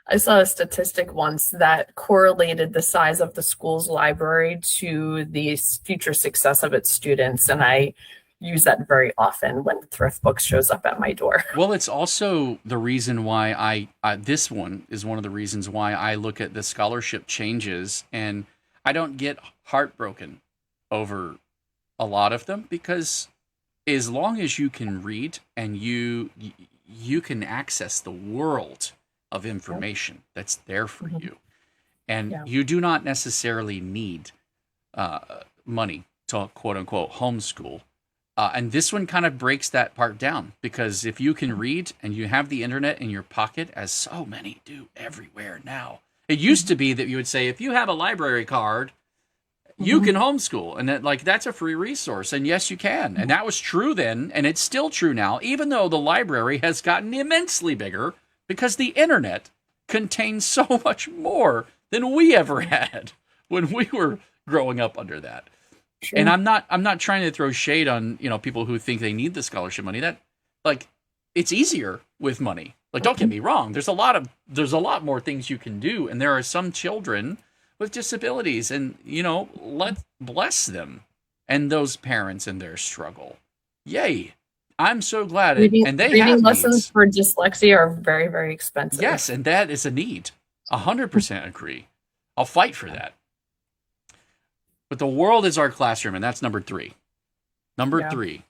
a statistic once that correlated the size of the school's library to the future success of its students, and I use that very often when Thrift Books shows up at my door. Well, it's also the reason why this one is one of the reasons why I look at the scholarship changes, and I don't get heartbroken over a lot of them, because as long as you can read and you can access the world of information that's there for you, and you do not necessarily need money to quote unquote homeschool. And this one kind of breaks that part down, because if you can read and you have the internet in your pocket, as so many do everywhere now, it used to be that you would say, if you have a library card, you can homeschool, and that's a free resource. And yes, you can. And that was true then, and it's still true now, even though the library has gotten immensely bigger, because the internet contains so much more than we ever had when we were growing up under that. Sure. And I'm not trying to throw shade on, people who think they need the scholarship money. That, it's easier with money. Don't get me wrong. There's a lot more things you can do, and there are some children with disabilities, and let's bless them and those parents in their struggle. Yay! I'm so glad. And they reading have lessons needs. for dyslexia are very, very expensive. Yes, and that is a need. 100% agree. I'll fight for that. But the world is our classroom, and that's number 3. Number 3,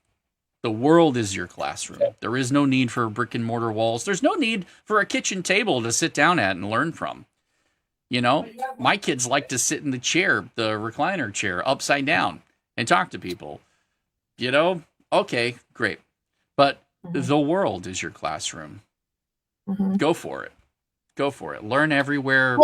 the world is your classroom. There is no need for brick and mortar walls. There's no need for a kitchen table to sit down at and learn from. My kids like to sit in the chair, the recliner chair, upside down and talk to people. Okay, great. But the world is your classroom. Go for it. Go for it. Learn everywhere,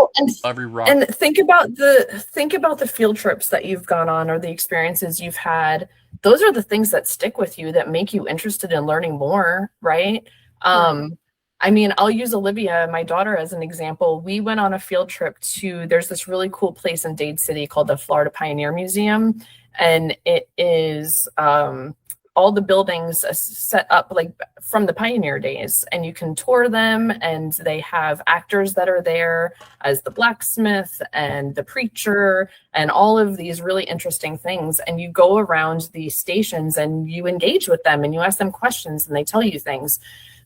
every rock. And think about the field trips that you've gone on, or the experiences you've had. Those are the things that stick with you, that make you interested in learning more, right? I'll use Olivia, my daughter, as an example. We went on a field trip there's this really cool place in Dade City called the Florida Pioneer Museum. And it is all the buildings set up like from the pioneer days, and you can tour them, and they have actors that are there as the blacksmith and the preacher and all of these really interesting things. And you go around the stations and you engage with them and you ask them questions and they tell you things.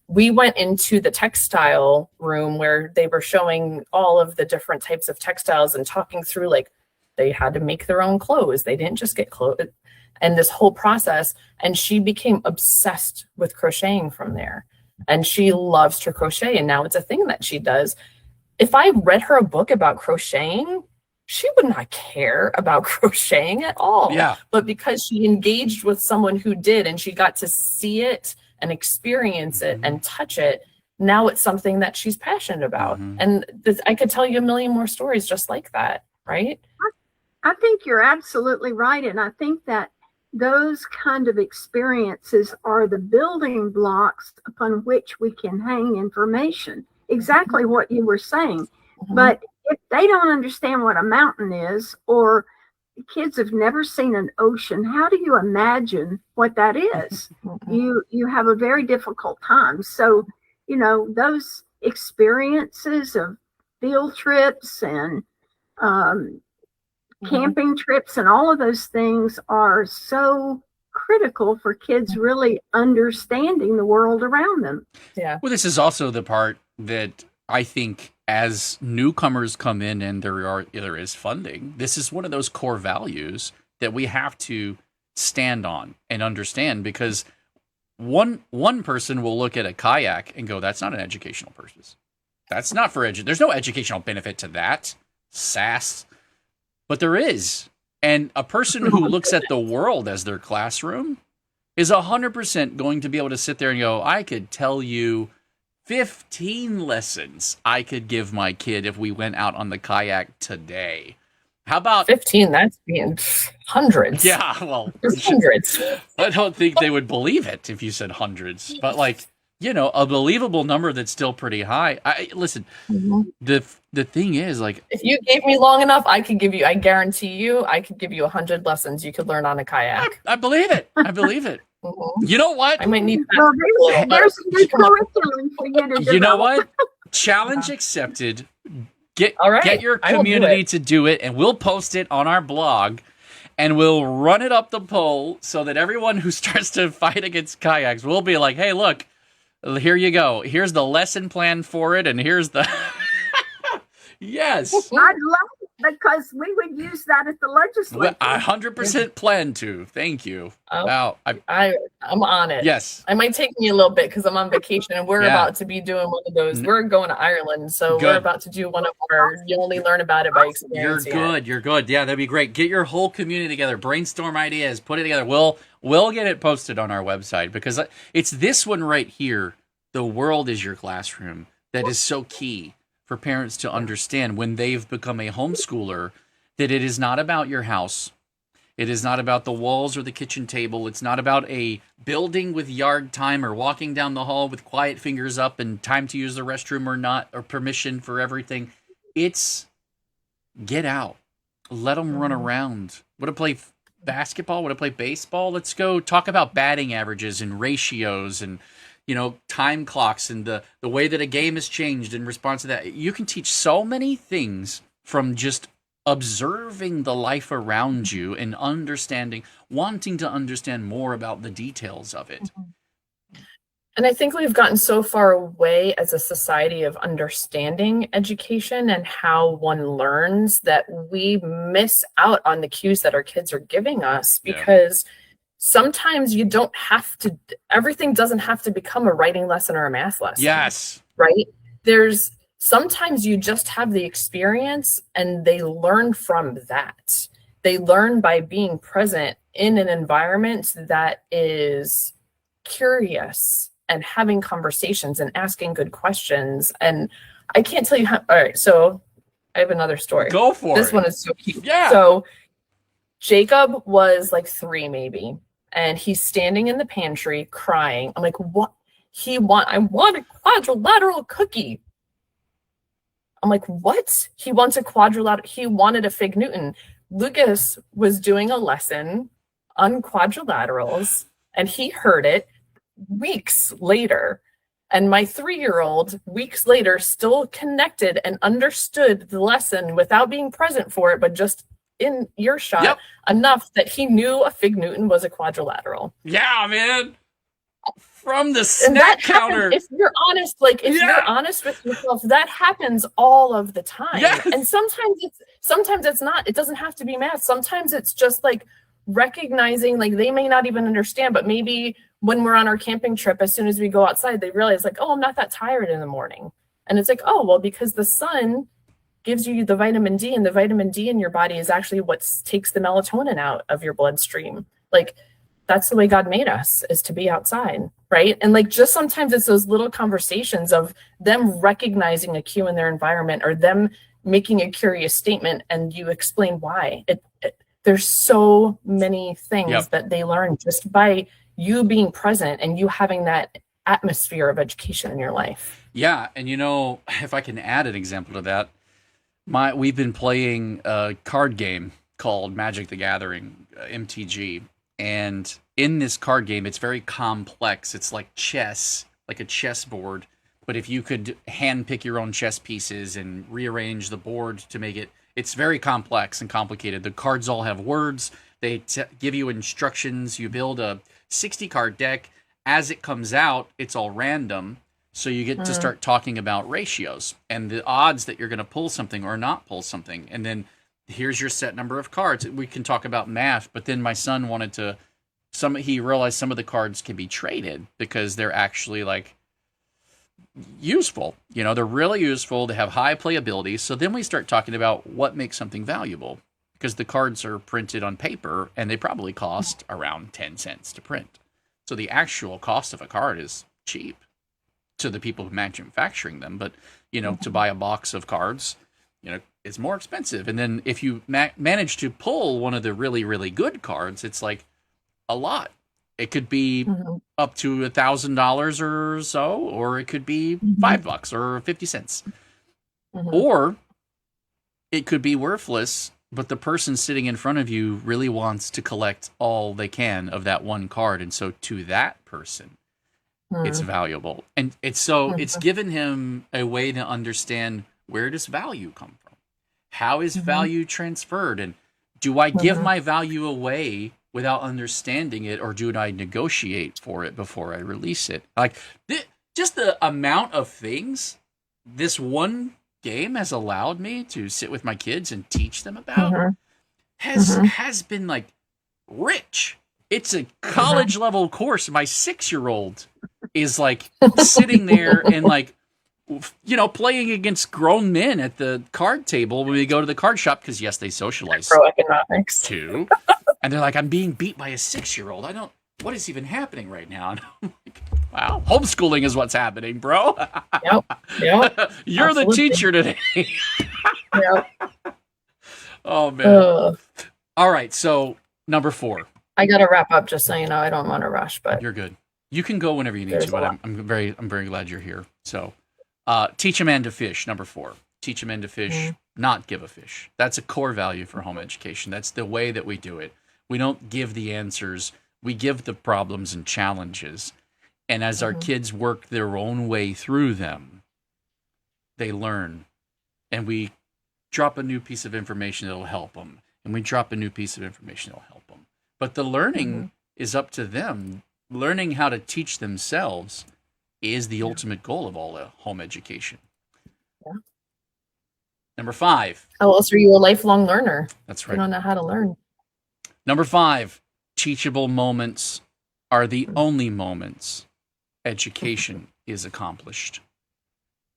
We went into the textile room where they were showing all of the different types of textiles and talking through, like, they had to make their own clothes. They didn't just get clothes, and this whole process. And she became obsessed with crocheting from there. And she loves to crochet. And now it's a thing that she does. If I read her a book about crocheting, she would not care about crocheting at all. Yeah. But because she engaged with someone who did, and she got to see it and experience it and touch it, now it's something that she's passionate about. And I could tell you a million more stories just like that, right? I think you're absolutely right. And I think that those kind of experiences are the building blocks upon which we can hang information. Exactly what you were saying. But if they don't understand what a mountain is, or kids have never seen an ocean, how do you imagine what that is? You have a very difficult time. So, you know, those experiences of field trips and camping trips and all of those things are so critical for kids really understanding the world around them. Yeah. Well, this is also the part that I think as newcomers come in and there is funding, this is one of those core values that we have to stand on and understand, because one person will look at a kayak and go, that's not an educational purpose. That's not for there's no educational benefit to that. Sass. But there is. And a person who looks at the world as their classroom is 100% going to be able to sit there and go, I could tell you 15 lessons I could give my kid if we went out on the kayak today. How about 15? That's being hundreds. Yeah, well, there's hundreds. I don't think they would believe it if you said hundreds, but like, you know, a believable number that's still pretty high. Listen, the thing is, like, if you gave me long enough, I guarantee you, I could give you 100 lessons you could learn on a kayak. I believe it. I believe it. You know what? I might need that. There's a new curriculum for you to develop. You know what? Challenge accepted. Get your community to do it, and we'll post it on our blog, and we'll run it up the poll so that everyone who starts to fight against kayaks will be like, hey, look, here you go. Here's the lesson plan for it, and here's the... Yes. I'd love it, because we would use that at the legislature. I 100% plan to. Thank you. Wow. I'm on it. Yes. I might take me a little bit because I'm on vacation, and we're about to be doing one of those. We're going to Ireland, so we're about to do one of our, you only learn about it by experience. You're good. Yeah, that'd be great. Get your whole community together, brainstorm ideas, put it together. We'll get it posted on our website, because it's this one right here. The world is your classroom. That is so key for parents to understand when they've become a homeschooler, that it is not about your house. It is not about the walls or the kitchen table. It's not about a building with yard time or walking down the hall with quiet fingers up and time to use the restroom or not, or permission for everything. It's get out. Let them run around. Want to play basketball? Want to play baseball? Let's go talk about batting averages and ratios and, you know, time clocks and the way that a game has changed in response to that. You can teach so many things from just observing the life around you and wanting to understand more about the details of it. And I think we've gotten so far away as a society of understanding education and how one learns that we miss out on the cues that our kids are giving us, because sometimes you don't have to, everything doesn't have to become a writing lesson or a math lesson. Yes. Right? Sometimes you just have the experience and they learn from that. They learn by being present in an environment that is curious and having conversations and asking good questions. And I can't tell you how, all right, so I have another story. Go for it. This one is so cute. Yeah. So Jacob was like 3 maybe, and he's standing in the pantry crying. I'm like, what? I want a quadrilateral cookie. I'm like, what? He wants a quadrilateral. He wanted a fig Newton. Lucas was doing a lesson on quadrilaterals, And he heard it weeks later. And my 3-year-old, weeks later, still connected and understood the lesson without being present for it, but just in earshot enough that he knew a fig Newton was a quadrilateral. Yeah, man. From the snack counter. If you're honest, you're honest with yourself, that happens all of the time. Yes. And sometimes it's not. It doesn't have to be math. Sometimes it's just like recognizing, like, they may not even understand, but maybe when we're on our camping trip, as soon as we go outside, they realize, like, oh, I'm not that tired in the morning. And it's like, oh, well, because the sun gives you the vitamin D, and the vitamin D in your body is actually what takes the melatonin out of your bloodstream. Like, that's the way God made us, is to be outside, right? And like, just sometimes it's those little conversations of them recognizing a cue in their environment, or them making a curious statement, and you explain why. There's so many things that they learn just by you being present and you having that atmosphere of education in your life. Yeah, and if I can add an example to that, we've been playing a card game called Magic the Gathering, MTG. And in this card game, it's very complex. It's like chess, like a chessboard. But if you could hand pick your own chess pieces and rearrange the board to make it, it's very complex and complicated. The cards all have words. They give you instructions. You build a 60-card deck. As it comes out, it's all random. So you get to start talking about ratios and the odds that you're going to pull something or not pull something. And then here's your set number of cards. We can talk about math, but then my son wanted he realized some of the cards can be traded because they're actually like useful. They're really useful. They have high playability. So then we start talking about what makes something valuable, because the cards are printed on paper and they probably cost around 10 cents to print. So the actual cost of a card is cheap to the people manufacturing them. But, to buy a box of cards, it's more expensive. And then if you manage to pull one of the really, really good cards, it's like a lot. It could be up to $1,000 or so, or it could be $5 or 50 cents. Or it could be worthless, but the person sitting in front of you really wants to collect all they can of that one card. And so to that person, it's valuable. And it's given him a way to understand, where does value come from? How is value transferred? And do I give my value away without understanding it, or do I negotiate for it before I release it? Like, just the amount of things this one game has allowed me to sit with my kids and teach them about has been like rich. It's a college level course. My 6-year-old is like sitting there and like, playing against grown men at the card table when we go to the card shop, because yes, they socialize Macroeconomics too. And they're like, I'm being beat by a 6-year-old. What is even happening right now? And I'm like, wow, homeschooling is what's happening, bro. Yep. You're Absolutely. the teacher today. Yep. Oh, man. All right, so number 4. I got to wrap up, just so you know. I don't want to rush, but you're good. You can go whenever you need to, but I'm very glad you're here. So, teach a man to fish, number 4. Teach a man to fish, not give a fish. That's a core value for home education. That's the way that we do it. We don't give the answers. We give the problems and challenges. And as our kids work their own way through them, they learn. And we drop a new piece of information that'll help them. And we drop a new piece of information that'll help them. But the learning is up to them. Learning how to teach themselves is the ultimate goal of all home education. Yeah. Number 5. How else are you a lifelong learner? That's right. You don't know how to learn. Number 5, teachable moments are the only moments education is accomplished.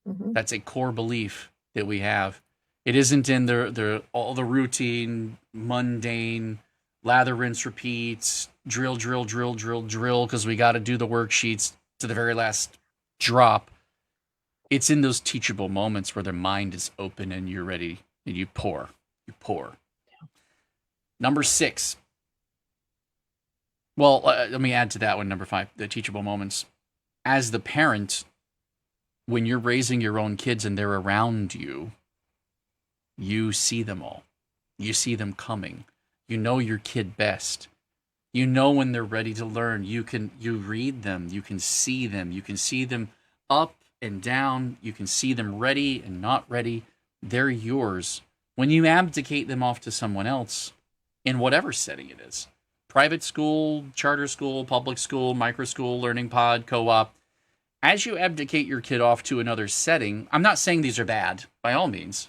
That's a core belief that we have. It isn't in all the routine, mundane, lather, rinse, repeat, drill, because we got to do the worksheets to the very last drop. It's in those teachable moments where their mind is open and you're ready and you pour. Number 6. Well, let me add to that one, number 5, the teachable moments. As the parent, when you're raising your own kids and they're around you, you see them all. You see them coming. You know your kid best. You know when they're ready to learn. You read them, you can see them up and down, you can see them ready and not ready. They're yours. When you abdicate them off to someone else, in whatever setting it is, private school, charter school, public school, micro school, learning pod, co-op, as you abdicate your kid off to another setting, I'm not saying these are bad by all means,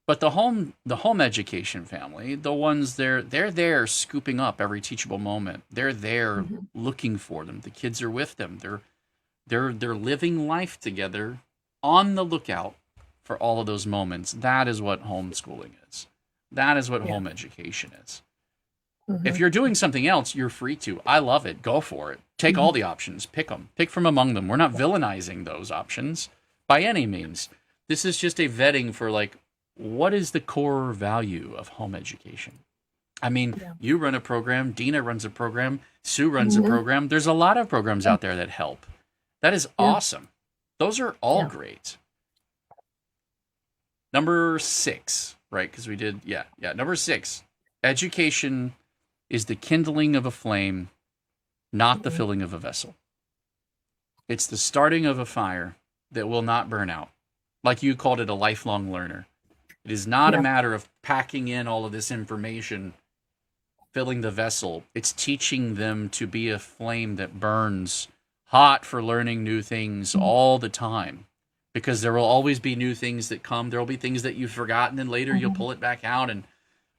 but the home education family, the ones they're there scooping up every teachable moment. They're there looking for them. The kids are with them. They're living life together, on the lookout for all of those moments. That is what homeschooling is. That is what home education is. If you're doing something else, you're free to. I love it. Go for it. Take all the options. Pick them. Pick from among them. We're not villainizing those options by any means. This is just a vetting for, like, what is the core value of home education? I mean, you run a program. Dina runs a program. Sue runs a program. There's a lot of programs out there that help. That is awesome. Those are all great. Number 6, right? Because we did, number 6, education is the kindling of a flame, not the filling of a vessel. It's the starting of a fire that will not burn out. Like you called it, a lifelong learner. It is not a matter of packing in all of this information, filling the vessel. It's teaching them to be a flame that burns hot for learning new things all the time. Because there will always be new things that come. There will be things that you've forgotten, and later you'll pull it back out, and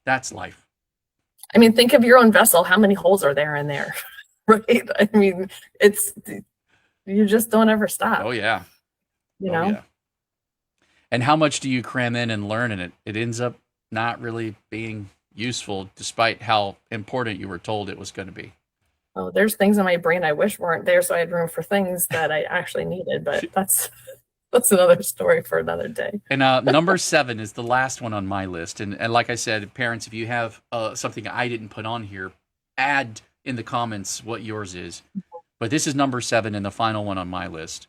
that's life. I mean, think of your own vessel. How many holes are there in there? Right? I mean, you just don't ever stop. Oh, yeah. You know? Yeah. And how much do you cram in and learn, and it ends up not really being useful, despite how important you were told it was going to be. Oh, there's things in my brain I wish weren't there, so I had room for things that I actually needed, but that's another story for another day. And number 7 is the last one on my list. And like I said, parents, if you have something I didn't put on here, add in the comments what yours is. But this is number 7 and the final one on my list.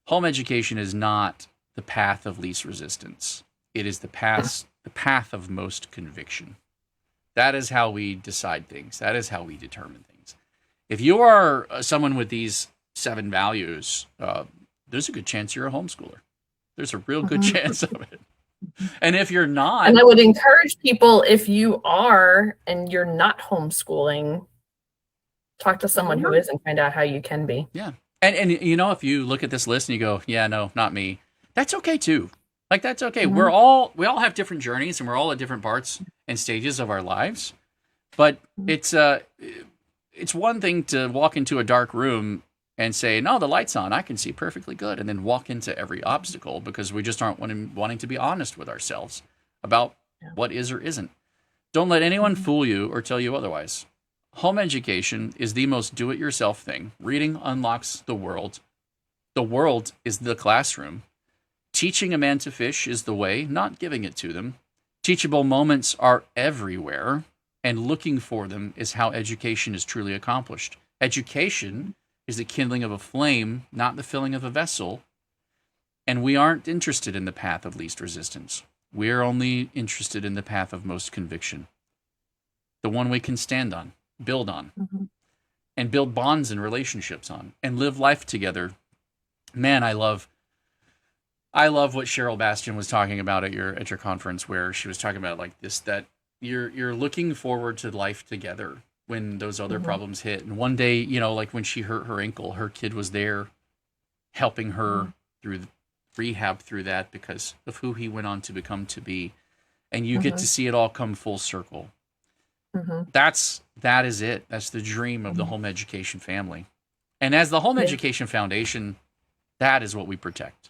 Home education is not the path of least resistance. It is the path of most conviction. That is how we decide things. That is how we determine things. If you are someone with these 7 values, there's a good chance you're a homeschooler. There's a real good chance of it. And if you're not... And I would encourage people, if you are and you're not homeschooling, talk to someone who is and find out how you can be. Yeah. And you know, if you look at this list and you go, yeah, no, not me, that's okay too. Like, that's okay. We all have different journeys, and we're all at different parts and stages of our lives. But it's one thing to walk into a dark room and say, no, the light's on, I can see perfectly good, and then walk into every obstacle because we just aren't wanting to be honest with ourselves about what is or isn't. Don't let anyone fool you or tell you otherwise. Home education is the most do-it-yourself thing. Reading unlocks the world. The world is the classroom. Teaching a man to fish is the way, not giving it to them. Teachable moments are everywhere, and looking for them is how education is truly accomplished. Education is the kindling of a flame, not the filling of a vessel. And we aren't interested in the path of least resistance. We're only interested in the path of most conviction. The one we can stand on, build on, and build bonds and relationships on, and live life together. Man, I love what Cheryl Bastian was talking about at your conference, where she was talking about like this, that you're looking forward to life together when those other problems hit. And one day, you know, like when she hurt her ankle, her kid was there helping her through rehab through that because of who he went on to become to be. And you get to see it all come full circle. That is it. That's the dream of the home education family. And as the Home Education Foundation, that is what we protect.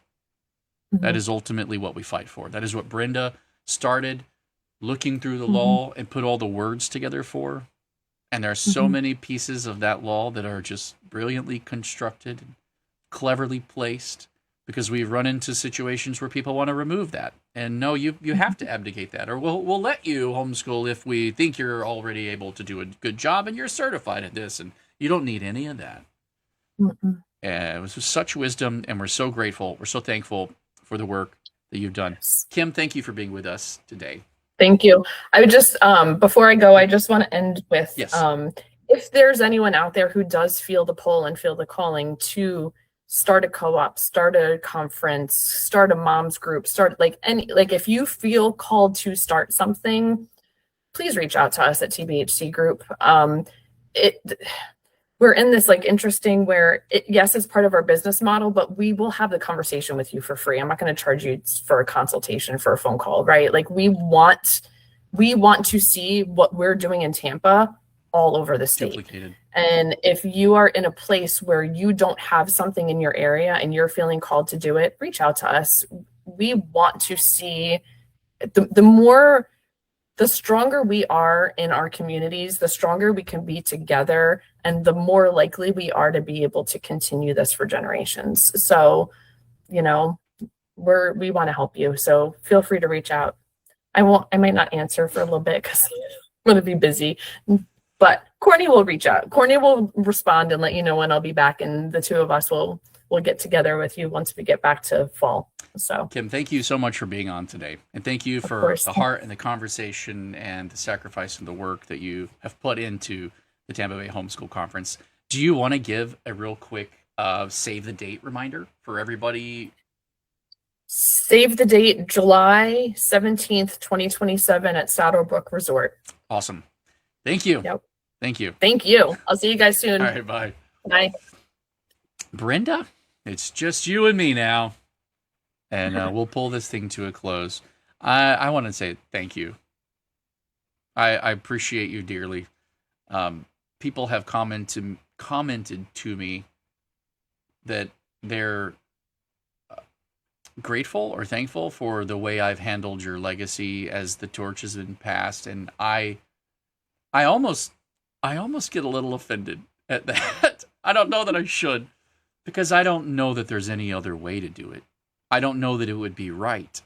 That is ultimately what we fight for. That is what Brenda started looking through the law and put all the words together for. And there are so many pieces of that law that are just brilliantly constructed and cleverly placed, because we've run into situations where people want to remove that. And no, you have to abdicate that, or we'll let you homeschool if we think you're already able to do a good job and you're certified at this, and you don't need any of that. It was such wisdom, and we're so grateful. We're so thankful for the work that you've done. Kim, thank you for being with us today. Thank you. I would just, before I go, I just want to end with, if there's anyone out there who does feel the pull and feel the calling to start a co-op, start a conference, start a mom's group, start if you feel called to start something, please reach out to us at TBHC Group. We're in this interesting where yes, it's part of our business model, but we will have the conversation with you for free. I'm not going to charge you for a consultation, for a phone call, right? We want to see what we're doing in Tampa all over the state. Duplicated. And if you are in a place where you don't have something in your area and you're feeling called to do it, reach out to us. We want to see the stronger we are in our communities, the stronger we can be together, and the more likely we are to be able to continue this for generations. So, we want to help you. So feel free to reach out. I might not answer for a little bit because I'm going to be busy, but Courtney will reach out. Courtney will respond and let you know when I'll be back, and the two of us will get together with you once we get back to fall. So, Kim, thank you so much for being on today, and thank you for the heart and the conversation and the sacrifice and the work that you have put into the Tampa Bay Homeschool Conference. Do you want to give a real quick save the date reminder for everybody? Save the date, July 17th, 2027 at Saddlebrook Resort. Awesome. Thank you. Yep. Thank you. Thank you. I'll see you guys soon. All right, bye. Bye. Brenda, it's just you and me now. And we'll pull this thing to a close. I want to say thank you. I appreciate you dearly. People have commented to me that they're grateful or thankful for the way I've handled your legacy as the torch has been passed, and I almost get a little offended at that. I don't know that I should, because I don't know that there's any other way to do it. I don't know that it would be right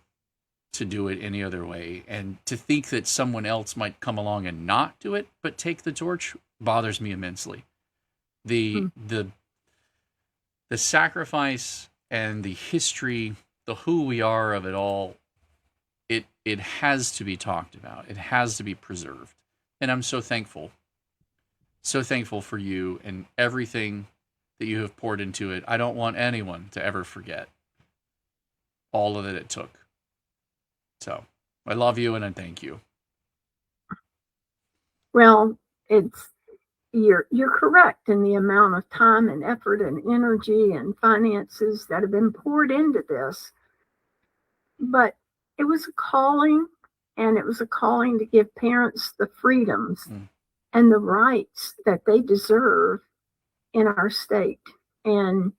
to do it any other way. And to think that someone else might come along and not do it, but take the torch, bothers me immensely. The sacrifice and the history, the who we are of it all, it has to be talked about. It has to be preserved. And I'm so thankful. So thankful for you and everything that you have poured into it. I don't want anyone to ever forget all of it took. So I love you and I thank you. Well, you're correct in the amount of time and effort and energy and finances that have been poured into this. But it was a calling, and it was a calling to give parents the freedoms and the rights that they deserve in our state. And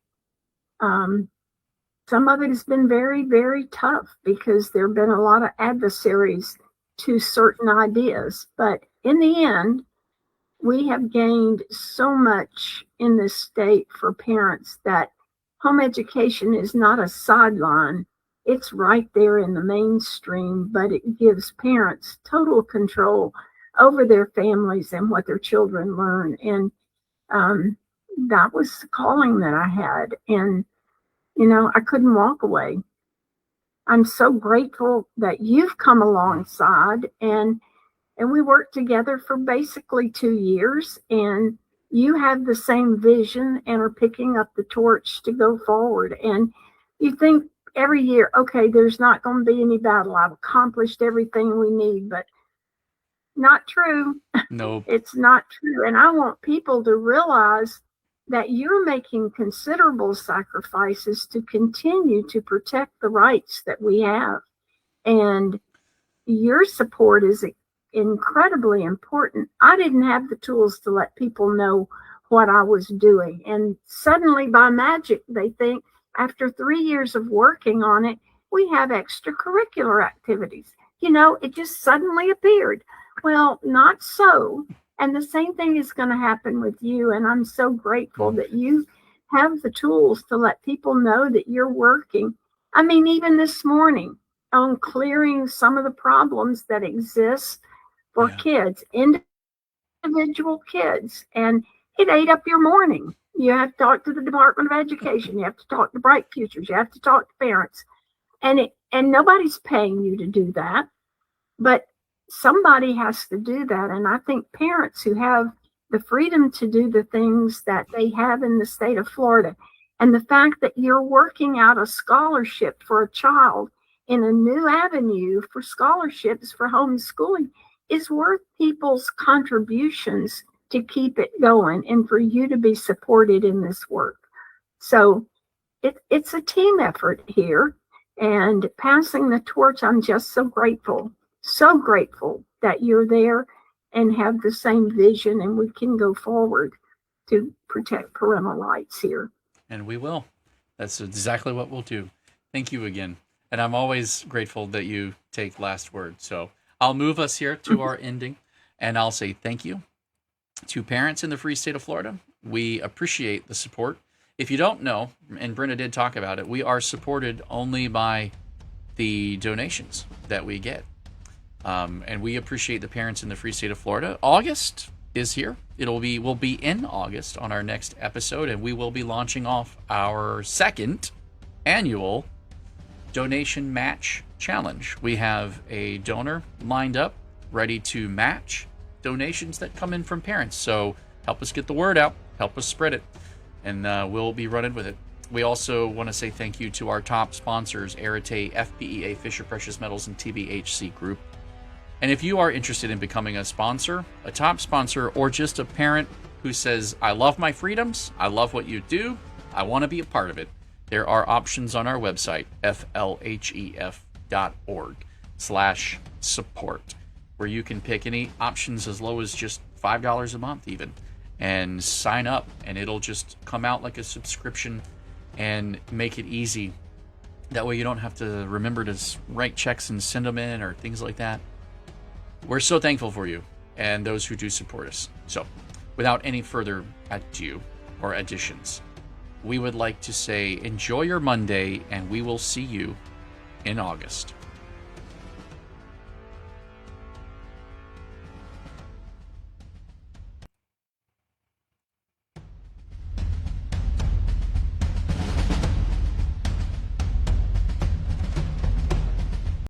some of it has been very, very tough because there have been a lot of adversaries to certain ideas. But in the end, we have gained so much in this state for parents that home education is not a sideline. It's right there in the mainstream, but it gives parents total control over their families and what their children learn. And that was the calling that I had. And I couldn't walk away. I'm so grateful that you've come alongside, and we worked together for basically 2 years, and you have the same vision and are picking up the torch to go forward. And you think every year, okay, there's not going to be any battle. I've accomplished everything we need, but not true. Nope. It's not true. And I want people to realize that you're making considerable sacrifices to continue to protect the rights that we have. And your support is incredibly important. I didn't have the tools to let people know what I was doing. And suddenly, by magic, they think after 3 years of working on it, we have extracurricular activities. It just suddenly appeared. Well, not so. And the same thing is going to happen with you. And I'm so grateful that you have the tools to let people know that you're working. I mean, even this morning on clearing some of the problems that exist for kids, individual kids. And it ate up your morning. You have to talk to the Department of Education. You have to talk to Bright Futures. You have to talk to parents. And nobody's paying you to do that. But somebody has to do that. And I think parents who have the freedom to do the things that they have in the state of Florida. And the fact that you're working out a scholarship for a child in a new avenue for scholarships for homeschooling is worth people's contributions to keep it going and for you to be supported in this work. So it's a team effort here, and passing the torch, I'm just so grateful that you're there and have the same vision, and we can go forward to protect parental rights here. And we will. That's exactly what we'll do. Thank you again. And I'm always grateful that you take last word. So I'll move us here to our ending, and I'll say thank you to parents in the free state of Florida. We appreciate the support. If you don't know, and Brenda did talk about it, we are supported only by the donations that we get. And we appreciate the parents in the free state of Florida. August is here. We'll be in August on our next episode, and we will be launching off our second annual donation match challenge. We have a donor lined up, ready to match donations that come in from parents. So help us get the word out, help us spread it, and we'll be running with it. We also want to say thank you to our top sponsors, Arete, FPEA, Fisher Precious Metals, and TBHC Group. And if you are interested in becoming a sponsor, a top sponsor, or just a parent who says, I love my freedoms, I love what you do, I want to be a part of it, there are options on our website, flhef.org/support, where you can pick any options as low as just $5 a month even, and sign up, and it'll just come out like a subscription and make it easy. That way you don't have to remember to write checks and send them in or things like that. We're so thankful for you and those who do support us. So without any further ado or additions, we would like to say enjoy your Monday, and we will see you in August.